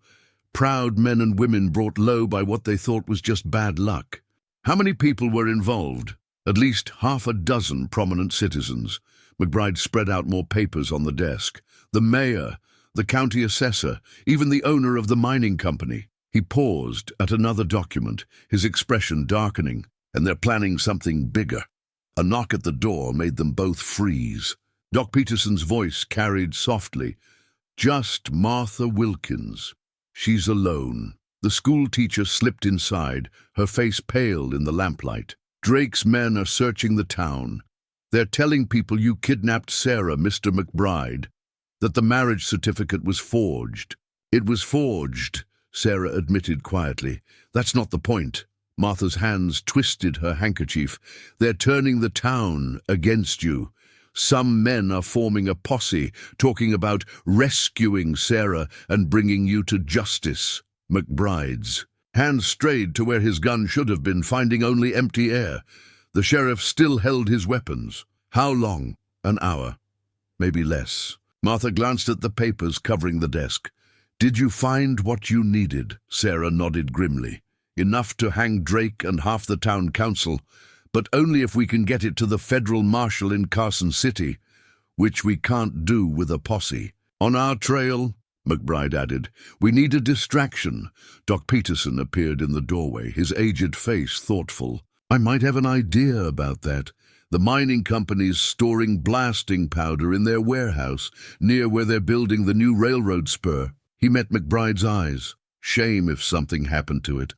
Proud men and women brought low by what they thought was just bad luck. How many people were involved? At least half a dozen prominent citizens. McBride spread out more papers on the desk. The mayor, the county assessor, even the owner of the mining company. He paused at another document, his expression darkening. And they're planning something bigger. A knock at the door made them both freeze. Doc Peterson's voice carried softly. "Just Martha Wilkins. She's alone." The school teacher slipped inside, her face pale in the lamplight. "Drake's men are searching the town. They're telling people you kidnapped Sarah, Mr. McBride, that the marriage certificate was forged." "It was forged," Sarah admitted quietly. "That's not the point." Martha's hands twisted her handkerchief. "They're turning the town against you. Some men are forming a posse, talking about rescuing Sarah and bringing you to justice." McBride's hands strayed to where his gun should have been, finding only empty air. The sheriff still held his weapons. "How long?" "An hour. Maybe less." Martha glanced at the papers covering the desk. "Did you find what you needed?" Sarah nodded grimly. "Enough to hang Drake and half the town council, but only if we can get it to the federal marshal in Carson City, which we can't do with a posse. On our trail," McBride added, "we need a distraction." Doc Peterson appeared in the doorway, his aged face thoughtful. "I might have an idea about that. The mining company's storing blasting powder in their warehouse, near where they're building the new railroad spur." He met McBride's eyes. "Shame if something happened to it.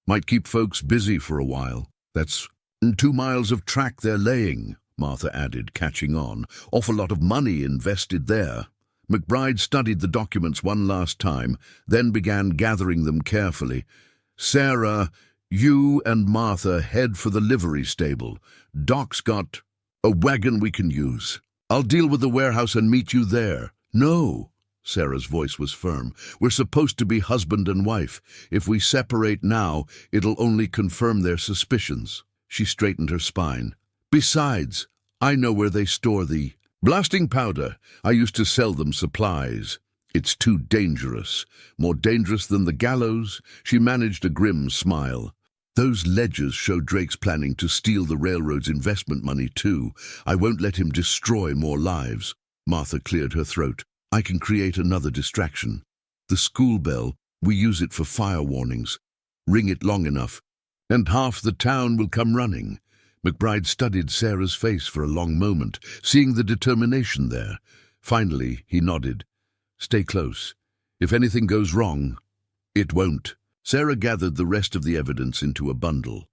Might keep folks busy for a while." "That's 2 miles of track they're laying," Martha added, catching on. "Awful lot of money invested there." McBride studied the documents one last time, then began gathering them carefully. "Sarah, you and Martha head for the livery stable. Doc's got a wagon we can use. I'll deal with the warehouse and meet you there." "No." Sarah's voice was firm. "We're supposed to be husband and wife. If we separate now, it'll only confirm their suspicions." She straightened her spine. "Besides, I know where they store the blasting powder. I used to sell them supplies. It's too dangerous. More dangerous than the Gallows." She managed a grim smile. "Those ledgers show Drake's planning to steal the railroad's investment money too. I won't let him destroy more lives." Martha cleared her throat. "I can create another distraction. The school bell, we use it for fire warnings. Ring it long enough, and half the town will come running." McBride studied Sarah's face for a long moment, seeing the determination there. Finally, he nodded. "Stay close. If anything goes wrong, it won't." Sarah gathered the rest of the evidence into a bundle.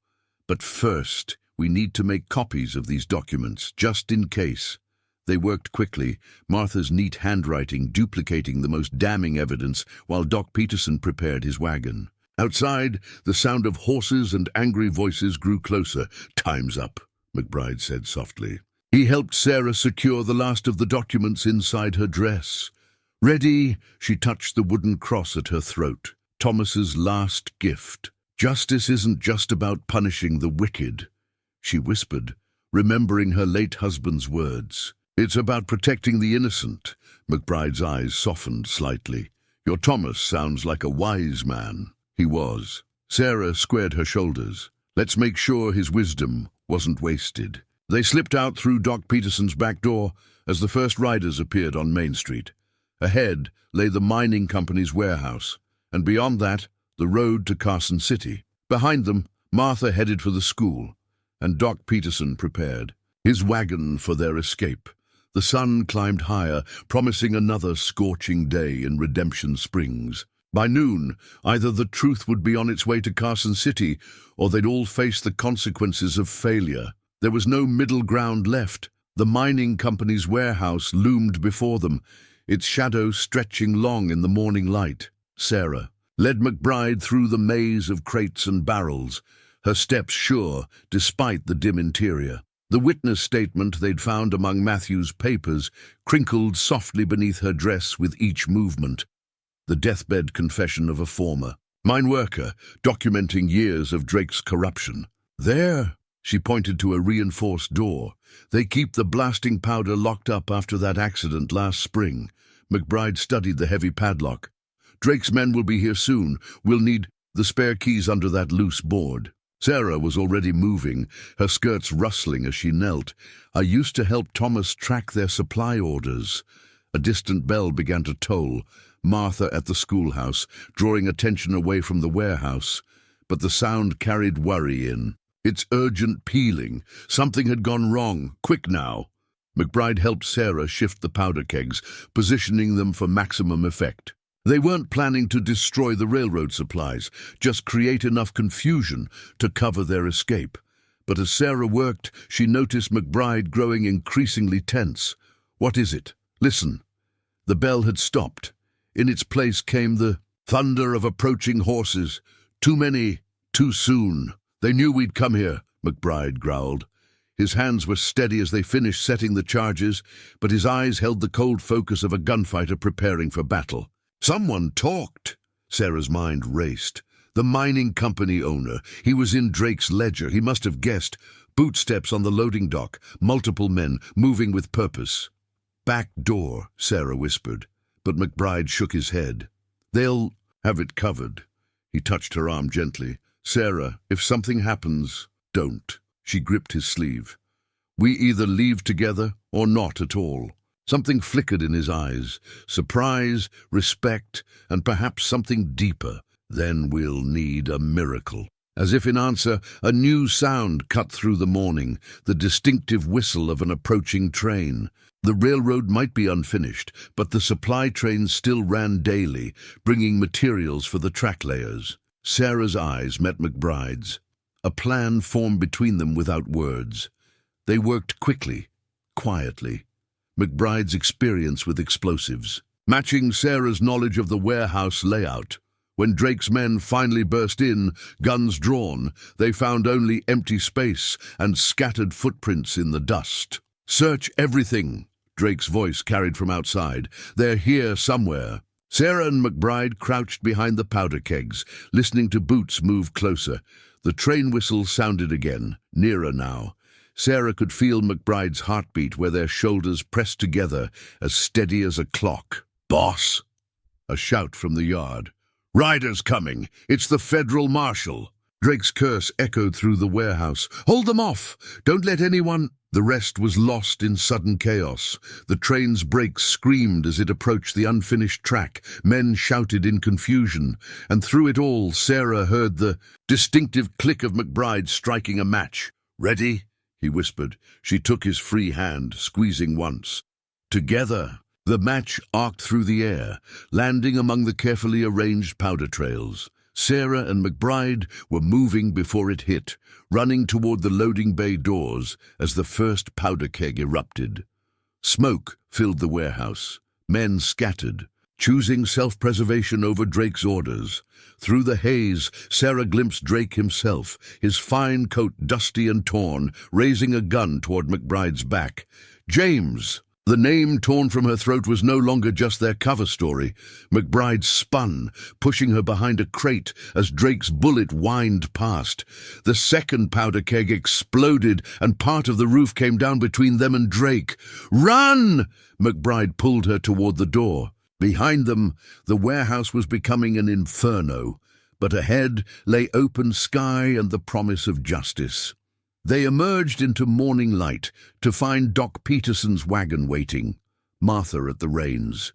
"But first, we need to make copies of these documents, just in case." They worked quickly, Martha's neat handwriting duplicating the most damning evidence while Doc Peterson prepared his wagon. Outside, the sound of horses and angry voices grew closer. "Time's up," McBride said softly. He helped Sarah secure the last of the documents inside her dress. "Ready?" She touched the wooden cross at her throat. Thomas's last gift. "Justice isn't just about punishing the wicked," she whispered, remembering her late husband's words. "It's about protecting the innocent." McBride's eyes softened slightly. "Your Thomas sounds like a wise man." He was. Sarah squared her shoulders. Let's make sure his wisdom wasn't wasted. They slipped out through Doc Peterson's back door as the first riders appeared on Main Street. Ahead lay the mining company's warehouse. and beyond that, the road to Carson City. Behind them, Martha headed for the school, and Doc Peterson prepared, his wagon for their escape. The sun climbed higher, promising another scorching day in Redemption Springs. By noon, either the truth would be on its way to Carson City, or they'd all face the consequences of failure. There was no middle ground left. The mining company's warehouse loomed before them, its shadow stretching long in the morning light. Sarah led McBride through the maze of crates and barrels, her steps sure despite the dim interior. The witness statement they'd found among Matthew's papers crinkled softly beneath her dress with each movement. The deathbed confession of a former mine worker, documenting years of Drake's corruption. There, she pointed to a reinforced door. They keep the blasting powder locked up after that accident last spring. McBride studied the heavy padlock. Drake's men will be here soon. We'll need the spare keys under that loose board. Sarah was already moving, her skirts rustling as she knelt. I used to help Thomas track their supply orders. A distant bell began to toll. Martha at the schoolhouse, drawing attention away from the warehouse. But the sound carried worry in. Its urgent pealing. Something had gone wrong. Quick now. McBride helped Sarah shift the powder kegs, positioning them for maximum effect. They weren't planning to destroy the railroad supplies, just create enough confusion to cover their escape. But as Sarah worked, she noticed McBride growing increasingly tense. What is it? Listen. The bell had stopped. In its place came the thunder of approaching horses. Too many, too soon. They knew we'd come here, McBride growled. His hands were steady as they finished setting the charges, but his eyes held the cold focus of a gunfighter preparing for battle. Someone talked. Sarah's mind raced. The mining company owner. He was in Drake's ledger. He must have guessed. Bootsteps on the loading dock. Multiple men, moving with purpose. Back door, Sarah whispered. But McBride shook his head. They'll have it covered. He touched her arm gently. Sarah, if something happens, don't. She gripped his sleeve. We either leave together or not at all. Something flickered in his eyes. Surprise, respect, and perhaps something deeper. Then we'll need a miracle. As if in answer, a new sound cut through the morning, the distinctive whistle of an approaching train. The railroad might be unfinished, but the supply trains still ran daily, bringing materials for the track layers. Sarah's eyes met McBride's. A plan formed between them without words. They worked quickly, quietly. McBride's experience with explosives, matching Sarah's knowledge of the warehouse layout. When Drake's men finally burst in, guns drawn, they found only empty space and scattered footprints in the dust. Search everything, Drake's voice carried from outside. They're here somewhere. Sarah and McBride crouched behind the powder kegs, listening to boots move closer. The train whistle sounded again, nearer now. Sarah could feel McBride's heartbeat where their shoulders pressed together, as steady as a clock. Boss! A shout from the yard. Riders coming! It's the federal marshal! Drake's curse echoed through the warehouse. Hold them off! Don't let anyone... The rest was lost in sudden chaos. The train's brakes screamed as it approached the unfinished track. Men shouted in confusion. And through it all, Sarah heard the distinctive click of McBride striking a match. Ready? He whispered. She took his free hand, squeezing once. Together, the match arced through the air, landing among the carefully arranged powder trails. Sarah and McBride were moving before it hit, running toward the loading bay doors as the first powder keg erupted. Smoke filled the warehouse. Men scattered, choosing self-preservation over Drake's orders. Through the haze, Sarah glimpsed Drake himself, his fine coat dusty and torn, raising a gun toward McBride's back. James! The name torn from her throat was no longer just their cover story. McBride spun, pushing her behind a crate as Drake's bullet whined past. The second powder keg exploded, and part of the roof came down between them and Drake. Run! McBride pulled her toward the door. Behind them, the warehouse was becoming an inferno, but ahead lay open sky and the promise of justice. They emerged into morning light to find Doc Peterson's wagon waiting, Martha at the reins.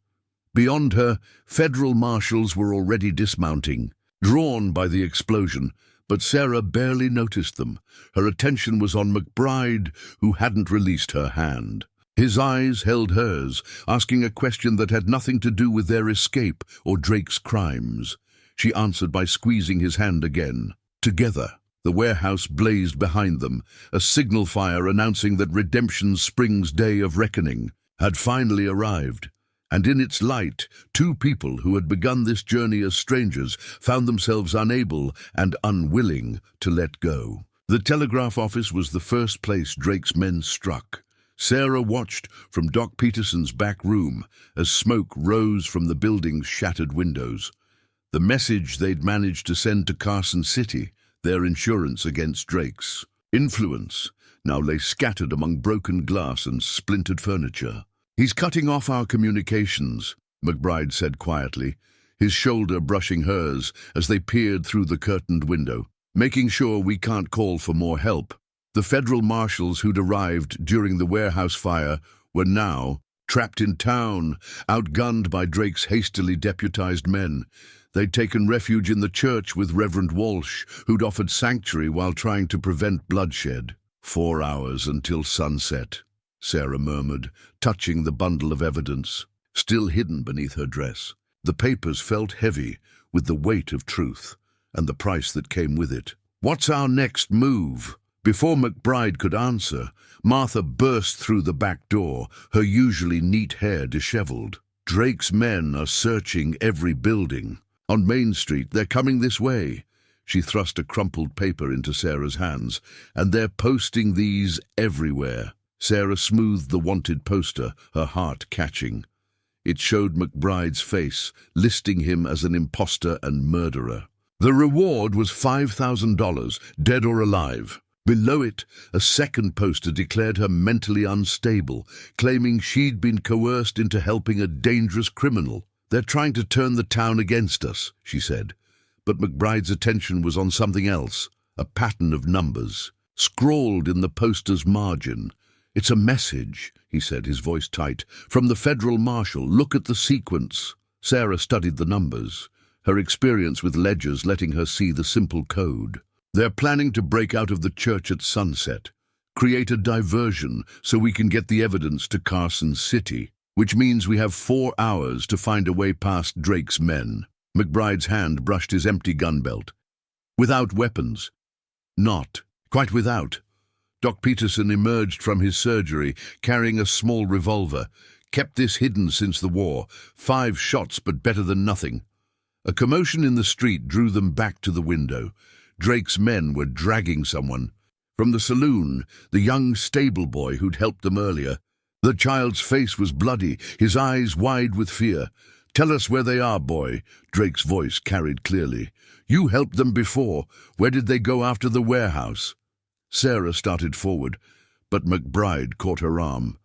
Beyond her, federal marshals were already dismounting, drawn by the explosion, but Sarah barely noticed them. Her attention was on McBride, who hadn't released her hand. His eyes held hers, asking a question that had nothing to do with their escape or Drake's crimes. She answered by squeezing his hand again. Together, the warehouse blazed behind them, a signal fire announcing that Redemption Springs' day of reckoning had finally arrived. And in its light, two people who had begun this journey as strangers found themselves unable and unwilling to let go. The telegraph office was the first place Drake's men struck. Sarah watched from Doc Peterson's back room as smoke rose from the building's shattered windows. The message they'd managed to send to Carson City, their insurance against Drake's influence, now lay scattered among broken glass and splintered furniture. "He's cutting off our communications," McBride said quietly, his shoulder brushing hers as they peered through the curtained window, "making sure we can't call for more help." The federal marshals who'd arrived during the warehouse fire were now trapped in town, outgunned by Drake's hastily deputized men. They'd taken refuge in the church with Reverend Walsh, who'd offered sanctuary while trying to prevent bloodshed. 4 hours until sunset, Sarah murmured, touching the bundle of evidence, still hidden beneath her dress. The papers felt heavy with the weight of truth, and the price that came with it. "What's our next move?" Before McBride could answer, Martha burst through the back door, her usually neat hair disheveled. "Drake's men are searching every building. On Main Street, they're coming this way." She thrust a crumpled paper into Sarah's hands. "And they're posting these everywhere." Sarah smoothed the wanted poster, her heart catching. It showed McBride's face, listing him as an imposter and murderer. The reward was $5,000, dead or alive. Below it, a second poster declared her mentally unstable, claiming she'd been coerced into helping a dangerous criminal. "They're trying to turn the town against us," she said. But McBride's attention was on something else, a pattern of numbers, scrawled in the poster's margin. "It's a message," he said, his voice tight. "From the federal marshal. Look at the sequence." Sarah studied the numbers, her experience with ledgers letting her see the simple code. "They're planning to break out of the church at sunset, create a diversion so we can get the evidence to Carson City, which means we have 4 hours to find a way past Drake's men." McBride's hand brushed his empty gun belt. "Without weapons." "Not quite without." Doc Peterson emerged from his surgery, carrying a small revolver. "Kept this hidden since the war. 5 shots, but better than nothing." A commotion in the street drew them back to the window. Drake's men were dragging someone. From the saloon, the young stable boy who'd helped them earlier. The child's face was bloody, his eyes wide with fear. "Tell us where they are, boy," Drake's voice carried clearly. "You helped them before. Where did they go after the warehouse?" Sarah started forward, but McBride caught her arm.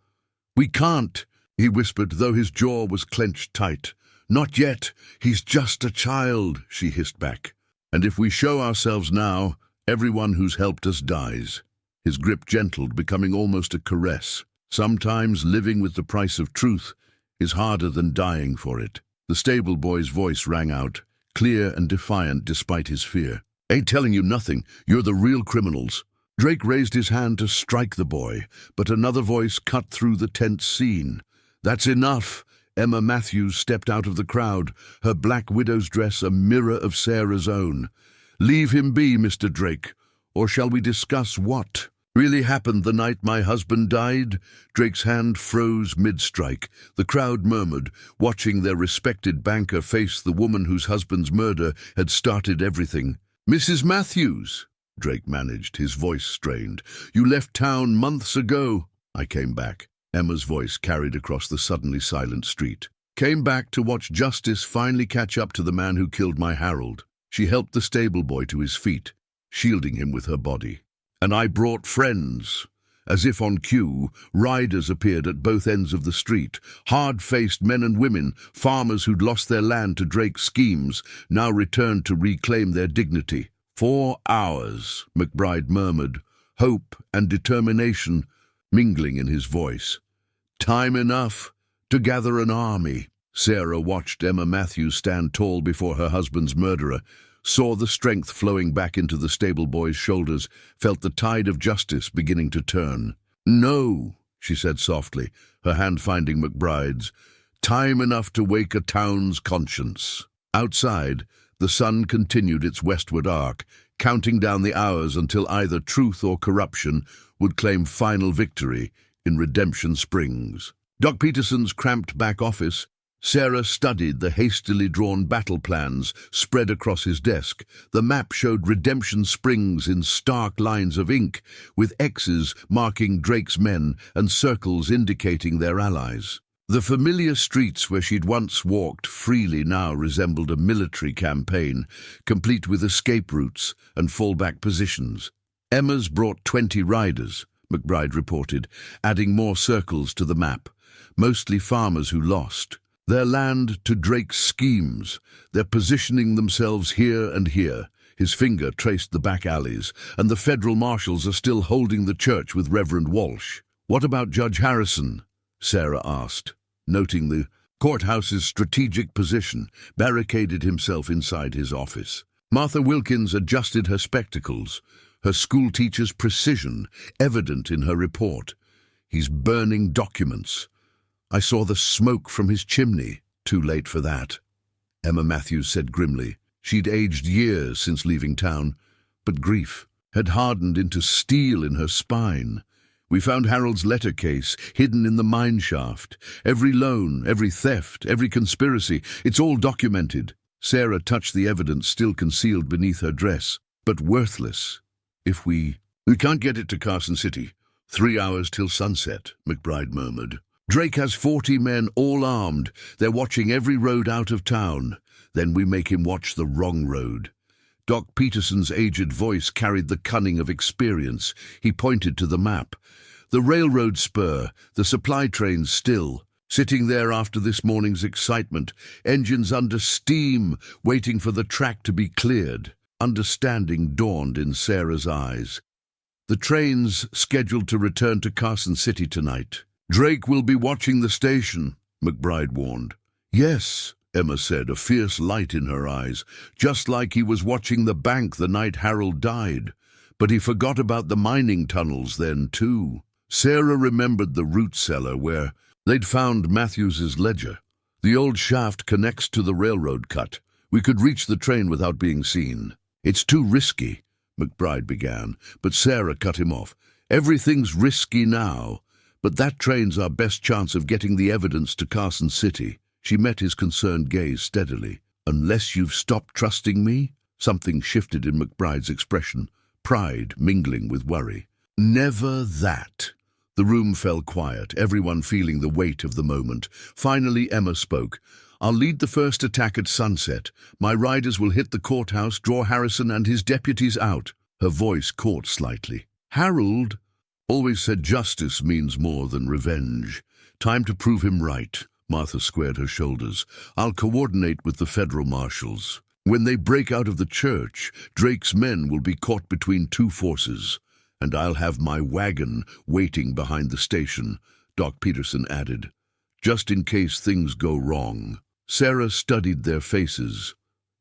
"We can't," he whispered, though his jaw was clenched tight. "Not yet. He's just a child," she hissed back. "And if we show ourselves now, everyone who's helped us dies." His grip gentled, becoming almost a caress. Sometimes living with the price of truth is harder than dying for it. The stable boy's voice rang out, clear and defiant despite his fear. "Ain't telling you nothing. You're the real criminals." Drake raised his hand to strike the boy, but another voice cut through the tense scene. "That's enough." Emma Matthews stepped out of the crowd, her black widow's dress a mirror of Sarah's own. "Leave him be, Mr. Drake, or shall we discuss what really happened the night my husband died?" Drake's hand froze mid-strike. The crowd murmured, watching their respected banker face the woman whose husband's murder had started everything. "Mrs. Matthews," Drake managed, his voice strained. "You left town months ago." "I came back." Emma's voice carried across the suddenly silent street. "Came back to watch justice finally catch up to the man who killed my Harold." She helped the stable boy to his feet, shielding him with her body. "And I brought friends." As if on cue, riders appeared at both ends of the street. Hard-faced men and women, farmers who'd lost their land to Drake's schemes, now returned to reclaim their dignity. 4 hours, McBride murmured, hope and determination mingling in his voice. "Time enough to gather an army." Sarah watched Emma Matthews stand tall before her husband's murderer, saw the strength flowing back into the stable boy's shoulders, felt the tide of justice beginning to turn. "No," she said softly, her hand finding McBride's. "Time enough to wake a town's conscience." Outside, the sun continued its westward arc, counting down the hours until either truth or corruption would claim final victory in Redemption Springs. Doc Peterson's cramped back office, Sarah studied the hastily drawn battle plans spread across his desk. The map showed Redemption Springs in stark lines of ink, with X's marking Drake's men and circles indicating their allies. The familiar streets where she'd once walked freely now resembled a military campaign, complete with escape routes and fallback positions. Emma's brought 20 riders, McBride reported, adding more circles to the map, mostly farmers who lost. Their land to Drake's schemes. They're positioning themselves here and here. His finger traced the back alleys, and the federal marshals are still holding the church with Reverend Walsh. "What about Judge Harrison?" Sarah asked, noting the courthouse's strategic position, barricaded himself inside his office. Martha Wilkins adjusted her spectacles, her schoolteacher's precision evident in her report. "He's burning documents. I saw the smoke from his chimney." "Too late for that," Emma Matthews said grimly. She'd aged years since leaving town, but grief had hardened into steel in her spine. "We found Harold's letter case hidden in the mine shaft. Every loan, every theft, every conspiracy, it's all documented." Sarah touched the evidence still concealed beneath her dress. "But worthless. If we can't get it to Carson City. 3 hours till sunset," McBride murmured. "Drake has 40 men, all armed. They're watching every road out of town. Then we make him watch the wrong road." Doc Peterson's aged voice carried the cunning of experience. He pointed to the map. "The railroad spur, the supply trains still, sitting there after this morning's excitement, engines under steam, waiting for the track to be cleared." Understanding dawned in Sarah's eyes. "The train's scheduled to return to Carson City tonight." "Drake will be watching the station," McBride warned. "Yes," Emma said, a fierce light in her eyes, "just like he was watching the bank the night Harold died. But he forgot about the mining tunnels then, too." Sarah remembered the root cellar where they'd found Matthews's ledger. "The old shaft connects to the railroad cut. We could reach the train without being seen." "It's too risky," McBride began, but Sarah cut him off. "Everything's risky now. But that train's our best chance of getting the evidence to Carson City." She met his concerned gaze steadily. "Unless you've stopped trusting me?" Something shifted in McBride's expression, pride mingling with worry. "Never that." The room fell quiet, everyone feeling the weight of the moment. Finally Emma spoke. "I'll lead the first attack at sunset. My riders will hit the courthouse, draw Harrison and his deputies out." Her voice caught slightly. "Harold always said justice means more than revenge. Time to prove him right." Martha squared her shoulders. "I'll coordinate with the federal marshals. When they break out of the church, Drake's men will be caught between two forces. And I'll have my wagon waiting behind the station," Doc Peterson added, "just in case things go wrong." Sarah studied their faces.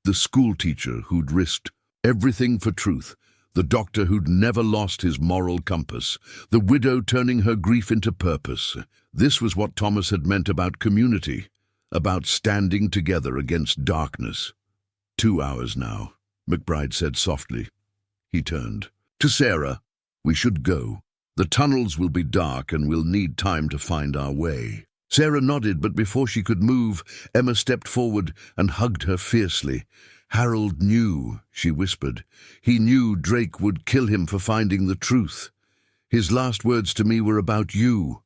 The schoolteacher who'd risked everything for truth, the doctor who'd never lost his moral compass, the widow turning her grief into purpose. This was what Thomas had meant about community, about standing together against darkness. 2 hours now, McBride said softly. He turned. To Sarah, "We should go. The tunnels will be dark and we'll need time to find our way." Sarah nodded, but before she could move, Emma stepped forward and hugged her fiercely. "Harold knew," she whispered. "He knew Drake would kill him for finding the truth. His last words to me were about you,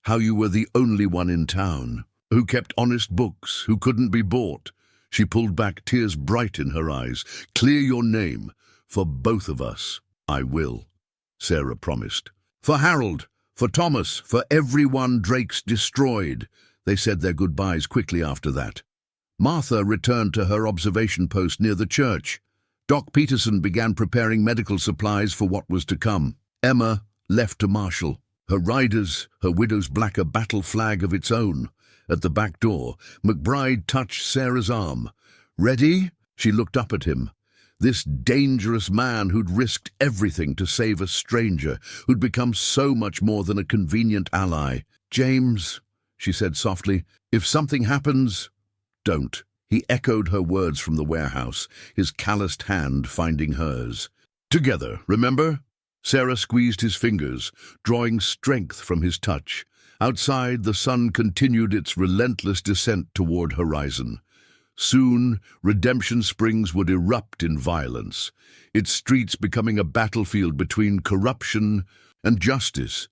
how you were the only one in town, who kept honest books, who couldn't be bought." She pulled back, tears bright in her eyes. "Clear your name, for both of us." "I will," Sarah promised. "For Harold, for Thomas, for everyone Drake's destroyed." They said their goodbyes quickly after that. Martha returned to her observation post near the church. Doc Peterson began preparing medical supplies for what was to come. Emma left to marshal. Her riders, her widow's black a battle flag of its own, At the back door, McBride touched Sarah's arm. "Ready?" She looked up at him. This dangerous man who'd risked everything to save a stranger, who'd become so much more than a convenient ally. "James," she said softly, "if something happens, don't." He echoed her words from the warehouse, his calloused hand finding hers. "Together, remember?" Sarah squeezed his fingers, drawing strength from his touch. Outside, the sun continued its relentless descent toward horizon. Soon, Redemption Springs would erupt in violence, its streets becoming a battlefield between corruption and justice.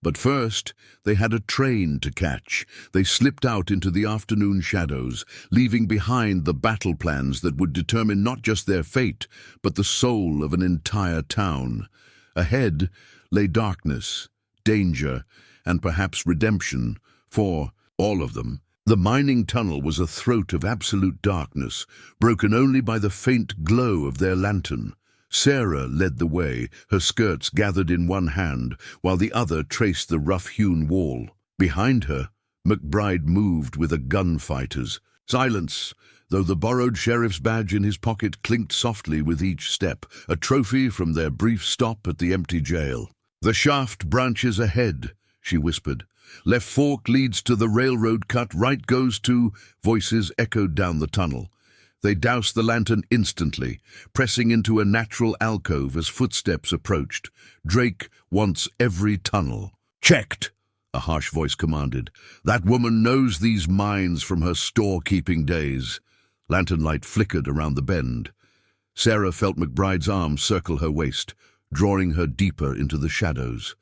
But first, they had a train to catch. They slipped out into the afternoon shadows, leaving behind the battle plans that would determine not just their fate, but the soul of an entire town. Ahead lay darkness, danger, and perhaps redemption for all of them. The mining tunnel was a throat of absolute darkness, broken only by the faint glow of their lantern. Sarah led the way, her skirts gathered in one hand, while the other traced the rough-hewn wall. Behind her, McBride moved with a gunfighter's. Silence, though the borrowed sheriff's badge in his pocket clinked softly with each step, a trophy from their brief stop at the empty jail. "The shaft branches ahead," she whispered. "Left fork leads to the railroad cut, right goes to—" Voices echoed down the tunnel. They doused the lantern instantly, pressing into a natural alcove as footsteps approached. "Drake wants every tunnel." "Checked," a harsh voice commanded. "That woman knows these mines from her store-keeping days." Lantern light flickered around the bend. Sarah felt McBride's arm circle her waist, drawing her deeper into the shadows.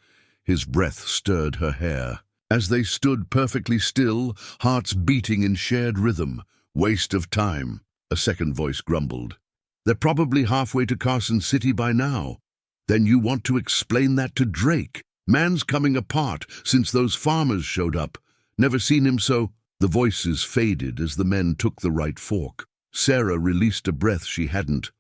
His breath stirred her hair. As they stood perfectly still, hearts beating in shared rhythm. "Waste of time," a second voice grumbled. "They're probably halfway to Carson City by now." "Then you want to explain that to Drake? Man's coming apart since those farmers showed up. Never seen him so—" The voices faded as the men took the right fork. Sarah released a breath she hadn't.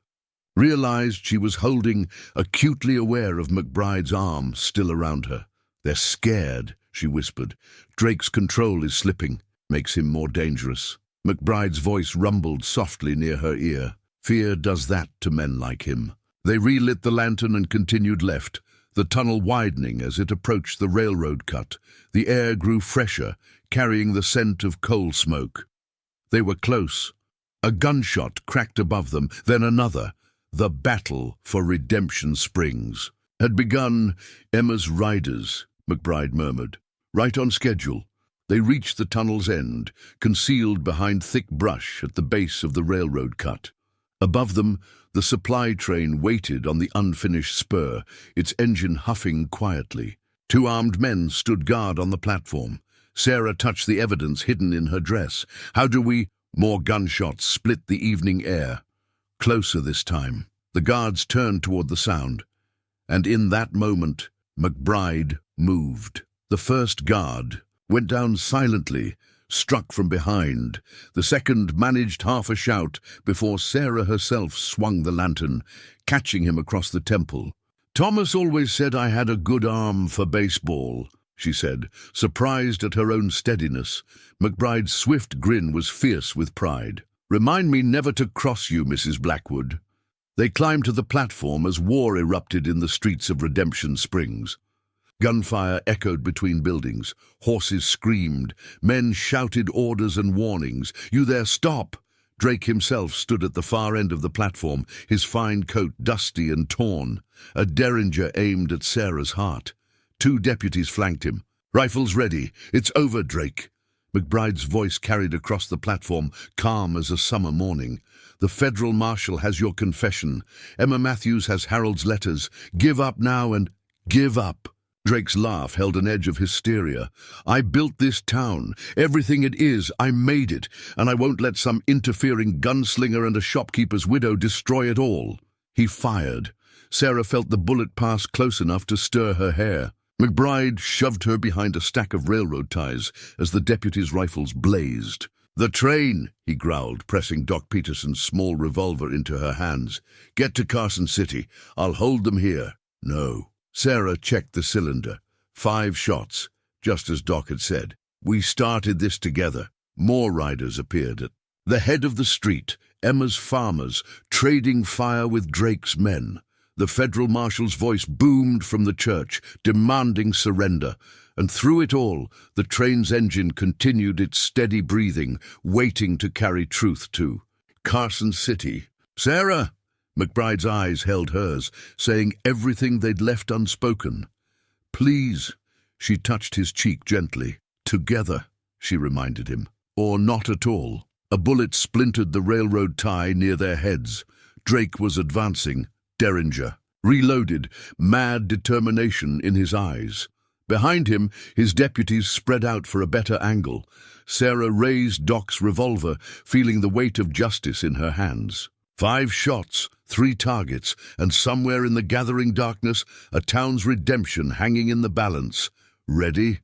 Realized she was holding, acutely aware of McBride's arm still around her. "They're scared," she whispered. "Drake's control is slipping. Makes him more dangerous." McBride's voice rumbled softly near her ear. "Fear does that to men like him." They relit the lantern and continued left, the tunnel widening as it approached the railroad cut. The air grew fresher, carrying the scent of coal smoke. They were close. A gunshot cracked above them, then another. The battle for Redemption Springs had begun. "Emma's riders," McBride murmured. "Right on schedule." They reached the tunnel's end, concealed behind thick brush at the base of the railroad cut. Above them, the supply train waited on the unfinished spur, its engine huffing quietly. Two armed men stood guard on the platform. Sarah touched the evidence hidden in her dress. "How do we—" More gunshots split the evening air. Closer this time. The guards turned toward the sound. And in that moment, McBride moved. The first guard went down silently, struck from behind. The second managed half a shout before Sarah herself swung the lantern, catching him across the temple. "Thomas always said I had a good arm for baseball," she said, surprised at her own steadiness. McBride's swift grin was fierce with pride. "Remind me never to cross you, Mrs. Blackwood." They climbed to the platform as war erupted in the streets of Redemption Springs. Gunfire echoed between buildings. Horses screamed. Men shouted orders and warnings. "You there, stop!" Drake himself stood at the far end of the platform, his fine coat dusty and torn. A derringer aimed at Sarah's heart. Two deputies flanked him. "Rifles ready. It's over, Drake." McBride's voice carried across the platform, calm as a summer morning. "The federal marshal has your confession. Emma Matthews has Harold's letters. Give up now and—" "Give up." Drake's laugh held an edge of hysteria. "I built this town. Everything it is, I made it, and I won't let some interfering gunslinger and a shopkeeper's widow destroy it all." He fired. Sarah felt the bullet pass close enough to stir her hair. McBride shoved her behind a stack of railroad ties as the deputy's rifles blazed. "The train," he growled, pressing Doc Peterson's small revolver into her hands. "Get to Carson City. I'll hold them here." "No." Sarah checked the cylinder. 5 shots, just as Doc had said. We started this together. More riders appeared at the head of the street, Emma's farmers, trading fire with Drake's men. The federal marshal's voice boomed from the church, demanding surrender. And through it all, the train's engine continued its steady breathing, waiting to carry truth to Carson City. "Sarah!" McBride's eyes held hers, saying everything they'd left unspoken. "Please." She touched his cheek gently. "Together," she reminded him. "Or not at all." A bullet splintered the railroad tie near their heads. Drake was advancing. Derringer reloaded, mad determination in his eyes. Behind him, his deputies spread out for a better angle. Sarah raised Doc's revolver, feeling the weight of justice in her hands. 5 shots, 3 targets, and somewhere in the gathering darkness, a town's redemption hanging in the balance. "Ready?"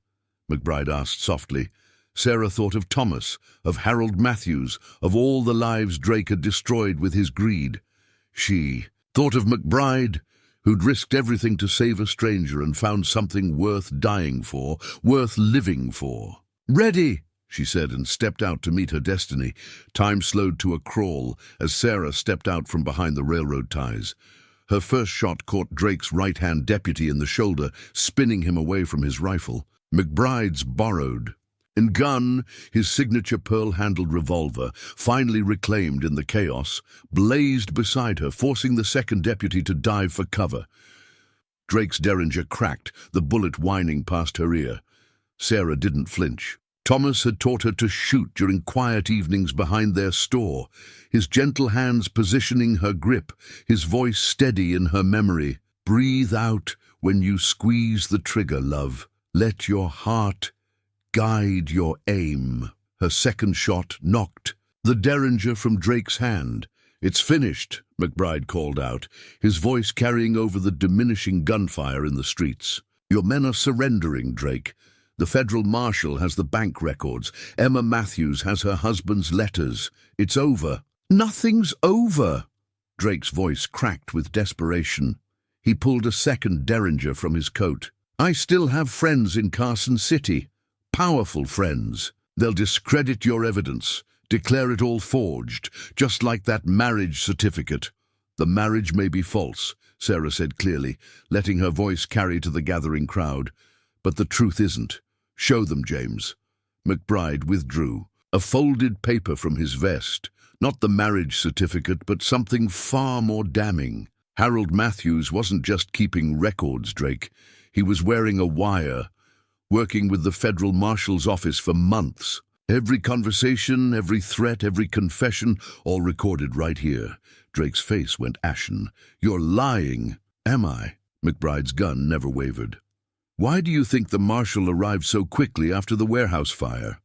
McBride asked softly. Sarah thought of Thomas, of Harold Matthews, of all the lives Drake had destroyed with his greed. She thought of McBride, who'd risked everything to save a stranger and found something worth dying for, worth living for. "Ready!" she said, and stepped out to meet her destiny. Time slowed to a crawl as Sarah stepped out from behind the railroad ties. Her first shot caught Drake's right-hand deputy in the shoulder, spinning him away from his rifle. McBride's borrowed. In gun, his signature pearl-handled revolver, finally reclaimed in the chaos, blazed beside her, forcing the second deputy to dive for cover. Drake's derringer cracked, the bullet whining past her ear. Sarah didn't flinch. Thomas had taught her to shoot during quiet evenings behind their store, his gentle hands positioning her grip, his voice steady in her memory. "Breathe out when you squeeze the trigger, love. Let your heart guide your aim." Her second shot knocked the derringer from Drake's hand. "It's finished," McBride called out, his voice carrying over the diminishing gunfire in the streets. "Your men are surrendering, Drake. The federal marshal has the bank records. Emma Matthews has her husband's letters. It's over." "Nothing's over." Drake's voice cracked with desperation. He pulled a second derringer from his coat. "I still have friends in Carson City. Powerful friends. They'll discredit your evidence, declare it all forged, just like that marriage certificate." "The marriage may be false," Sarah said clearly, letting her voice carry to the gathering crowd. "But the truth isn't. Show them, James." McBride withdrew, a folded paper from his vest. Not the marriage certificate, but something far more damning. Harold Matthews wasn't just keeping records, Drake. He was wearing a wire, working with the federal marshal's office for months. Every conversation, every threat, every confession, all recorded right here. Drake's face went ashen. "You're lying." "Am I?" McBride's gun never wavered. "Why do you think the marshal arrived so quickly after the warehouse fire?"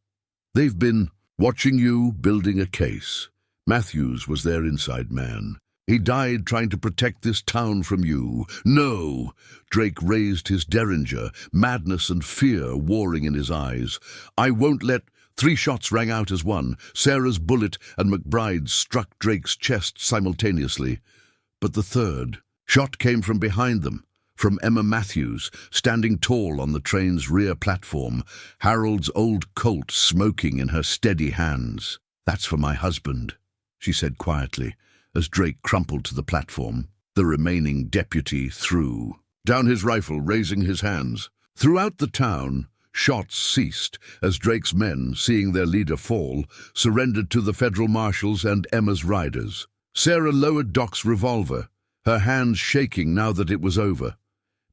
"They've been watching you, building a case. Matthews was their inside man. He died trying to protect this town from you." "No!" Drake raised his derringer, madness and fear warring in his eyes. "I won't let—" 3 shots rang out as one. Sarah's bullet and McBride's struck Drake's chest simultaneously. But the third shot came from behind them, from Emma Matthews, standing tall on the train's rear platform, Harold's old Colt smoking in her steady hands. "That's for my husband," she said quietly, as Drake crumpled to the platform. The remaining deputy threw down his rifle, raising his hands. Throughout the town, shots ceased as Drake's men, seeing their leader fall, surrendered to the federal marshals and Emma's riders. Sarah lowered Doc's revolver, her hands shaking now that it was over.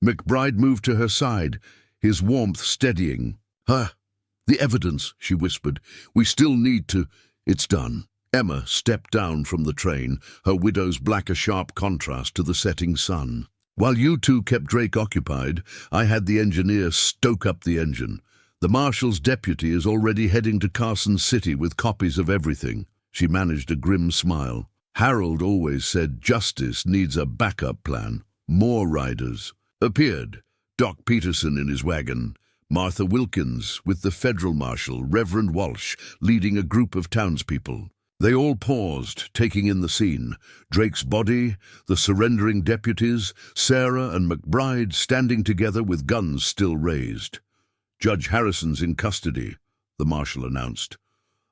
McBride moved to her side, his warmth steadying. The evidence," she whispered. "We still need to—" "It's done." Emma stepped down from the train, her widow's black a sharp contrast to the setting sun. "While you two kept Drake occupied, I had the engineer stoke up the engine. The marshal's deputy is already heading to Carson City with copies of everything." She managed a grim smile. "Harold always said justice needs a backup plan. More riders." Appeared Doc Peterson in his wagon, Martha Wilkins with the federal marshal, Reverend Walsh, leading a group of townspeople. They all paused, taking in the scene. Drake's body, the surrendering deputies, Sarah and McBride standing together with guns still raised. Judge Harrison's in custody. the marshal announced,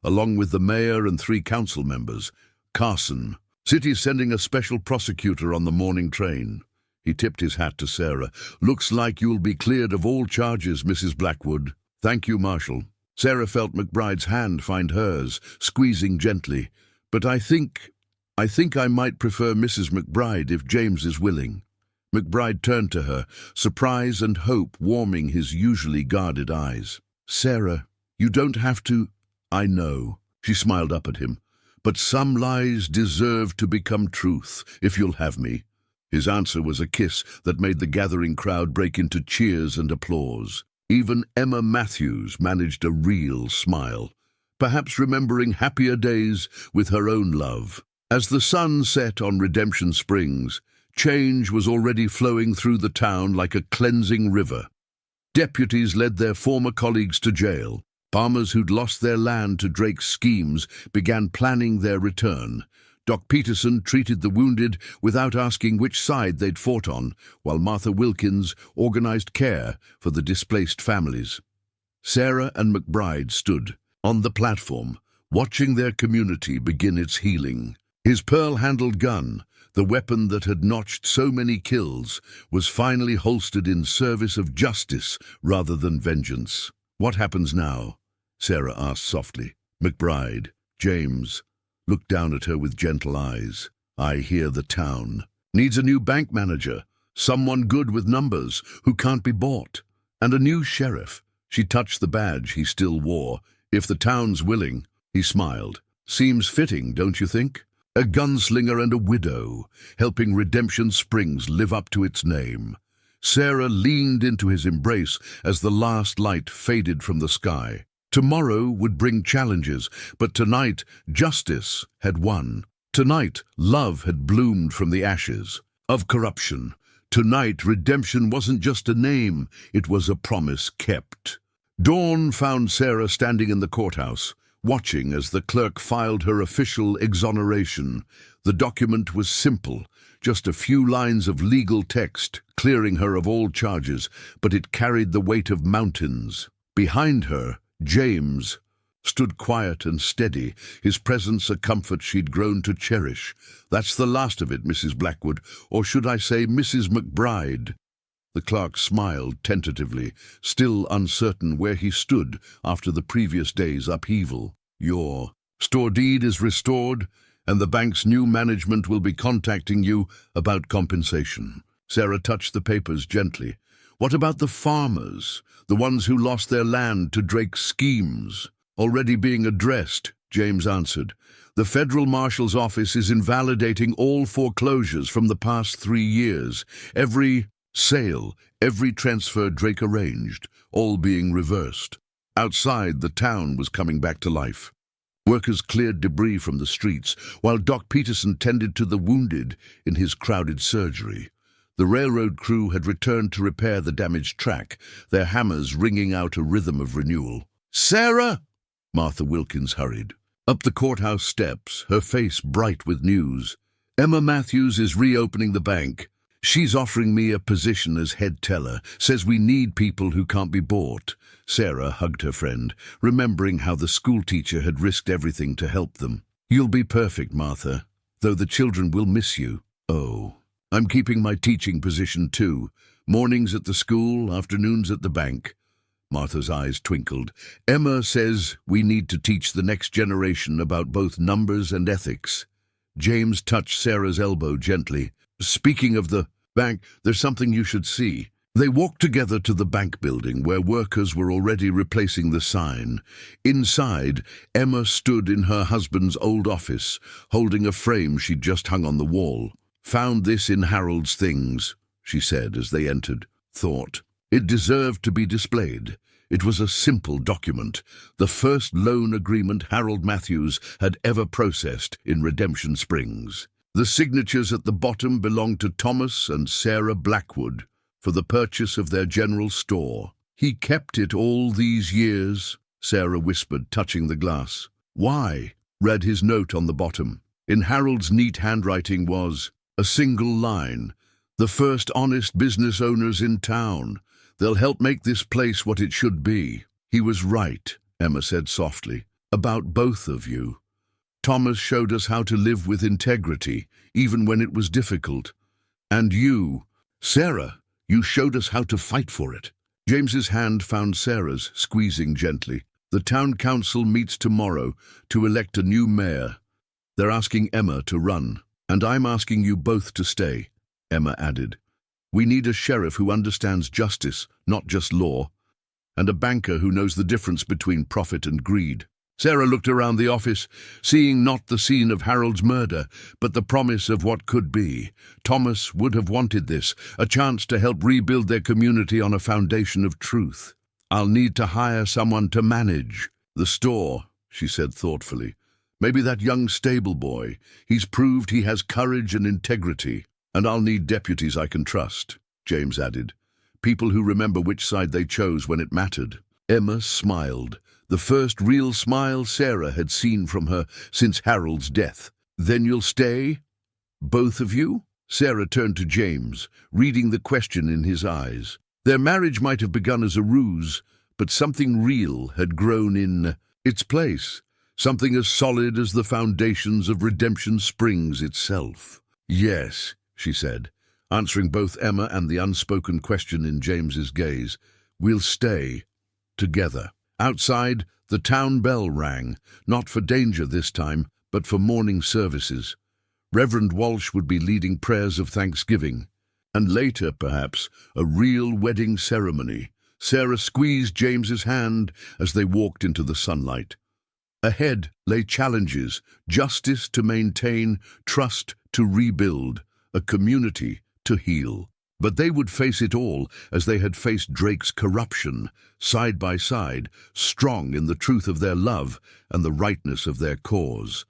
along with the mayor and 3 council members. Carson, city's sending a special prosecutor on the morning train. He tipped his hat to Sarah. Looks like you'll be cleared of all charges, Mrs. Blackwood. Thank you, Marshal. Sarah felt McBride's hand find hers, squeezing gently. But I think I might prefer Mrs. McBride if James is willing. McBride turned to her, surprise and hope warming his usually guarded eyes. Sarah, you don't have to. I know. She smiled up at him. But some lies deserve to become truth, if you'll have me. His answer was a kiss that made the gathering crowd break into cheers and applause. Even Emma Matthews managed a real smile, perhaps remembering happier days with her own love. As the sun set on Redemption Springs, change was already flowing through the town like a cleansing river. Deputies led their former colleagues to jail. Farmers who'd lost their land to Drake's schemes began planning their return. Doc Peterson treated the wounded without asking which side they'd fought on, while Martha Wilkins organized care for the displaced families. Sarah and McBride stood on the platform, watching their community begin its healing. His pearl-handled gun, the weapon that had notched so many kills, was finally holstered in service of justice rather than vengeance. What happens now? Sarah asked softly. McBride, James, looked down at her with gentle eyes. I hear the town needs a new bank manager, someone good with numbers who can't be bought, and a new sheriff. She touched the badge he still wore. If the town's willing, he smiled. Seems fitting, don't you think? A gunslinger and a widow, helping Redemption Springs live up to its name. Sarah leaned into his embrace as the last light faded from the sky. Tomorrow would bring challenges, but tonight justice had won. Tonight love had bloomed from the ashes of corruption. Tonight redemption wasn't just a name, it was a promise kept. Dawn found Sarah standing in the courthouse, watching as the clerk filed her official exoneration. The document was simple, just a few lines of legal text clearing her of all charges, but it carried the weight of mountains. Behind her, James stood quiet and steady, his presence a comfort she'd grown to cherish. That's the last of it, Mrs. Blackwood, or should I say Mrs. McBride? The clerk smiled tentatively, still uncertain where he stood after the previous day's upheaval. Your store deed is restored, and the bank's new management will be contacting you about compensation. Sarah touched the papers gently. What about the farmers, the ones who lost their land to Drake's schemes? Already being addressed, James answered. The federal marshal's office is invalidating all foreclosures from the past 3 years. Every sale, every transfer Drake arranged, all being reversed. Outside, the town was coming back to life. Workers cleared debris from the streets, while Doc Peterson tended to the wounded in his crowded surgery. The railroad crew had returned to repair the damaged track, their hammers ringing out a rhythm of renewal. Sarah! Martha Wilkins hurried. Up the courthouse steps, her face bright with news. Emma Matthews is reopening the bank. She's offering me a position as head teller, says we need people who can't be bought. Sarah hugged her friend, remembering how the schoolteacher had risked everything to help them. You'll be perfect, Martha, though the children will miss you. Oh, I'm keeping my teaching position too. Mornings at the school, afternoons at the bank. Martha's eyes twinkled. Emma says we need to teach the next generation about both numbers and ethics. James touched Sarah's elbow gently. Speaking of the bank, there's something you should see. They walked together to the bank building where workers were already replacing the sign. Inside, Emma stood in her husband's old office, holding a frame she'd just hung on the wall. Found this in Harold's things, she said as they entered. Thought it deserved to be displayed. It was a simple document, the first loan agreement Harold Matthews had ever processed in Redemption Springs. The signatures at the bottom belonged to Thomas and Sarah Blackwood for the purchase of their general store. He kept it all these years, Sarah whispered, touching the glass. Why? Read his note on the bottom. In Harold's neat handwriting was a single line. The first honest business owners in town. They'll help make this place what it should be. He was right. Emma said softly. About both of you. Thomas showed us how to live with integrity, even when it was difficult. And you, Sarah, you showed us how to fight for it. James's hand found Sarah's, squeezing gently. The town council meets tomorrow to elect a new mayor. They're asking Emma to run, and I'm asking you both to stay, Emma added. We need a sheriff who understands justice, not just law, and a banker who knows the difference between profit and greed. Sarah looked around the office, seeing not the scene of Harold's murder, but the promise of what could be. Thomas would have wanted this, a chance to help rebuild their community on a foundation of truth. I'll need to hire someone to manage the store, she said thoughtfully. Maybe that young stable boy. He's proved he has courage and integrity. And I'll need deputies I can trust, James added. People who remember which side they chose when it mattered. Emma smiled, the first real smile Sarah had seen from her since Harold's death. Then you'll stay? Both of you? Sarah turned to James, reading the question in his eyes. Their marriage might have begun as a ruse, but something real had grown in its place, something as solid as the foundations of Redemption Springs itself. Yes, she said, answering both Emma and the unspoken question in James's gaze. We'll stay together. Outside, the town bell rang, not for danger this time, but for morning services. Reverend Walsh would be leading prayers of thanksgiving, and later, perhaps, a real wedding ceremony. Sarah squeezed James's hand as they walked into the sunlight. Ahead lay challenges, justice to maintain, trust to rebuild, a community to heal. But they would face it all as they had faced Drake's corruption, side by side, strong in the truth of their love and the rightness of their cause.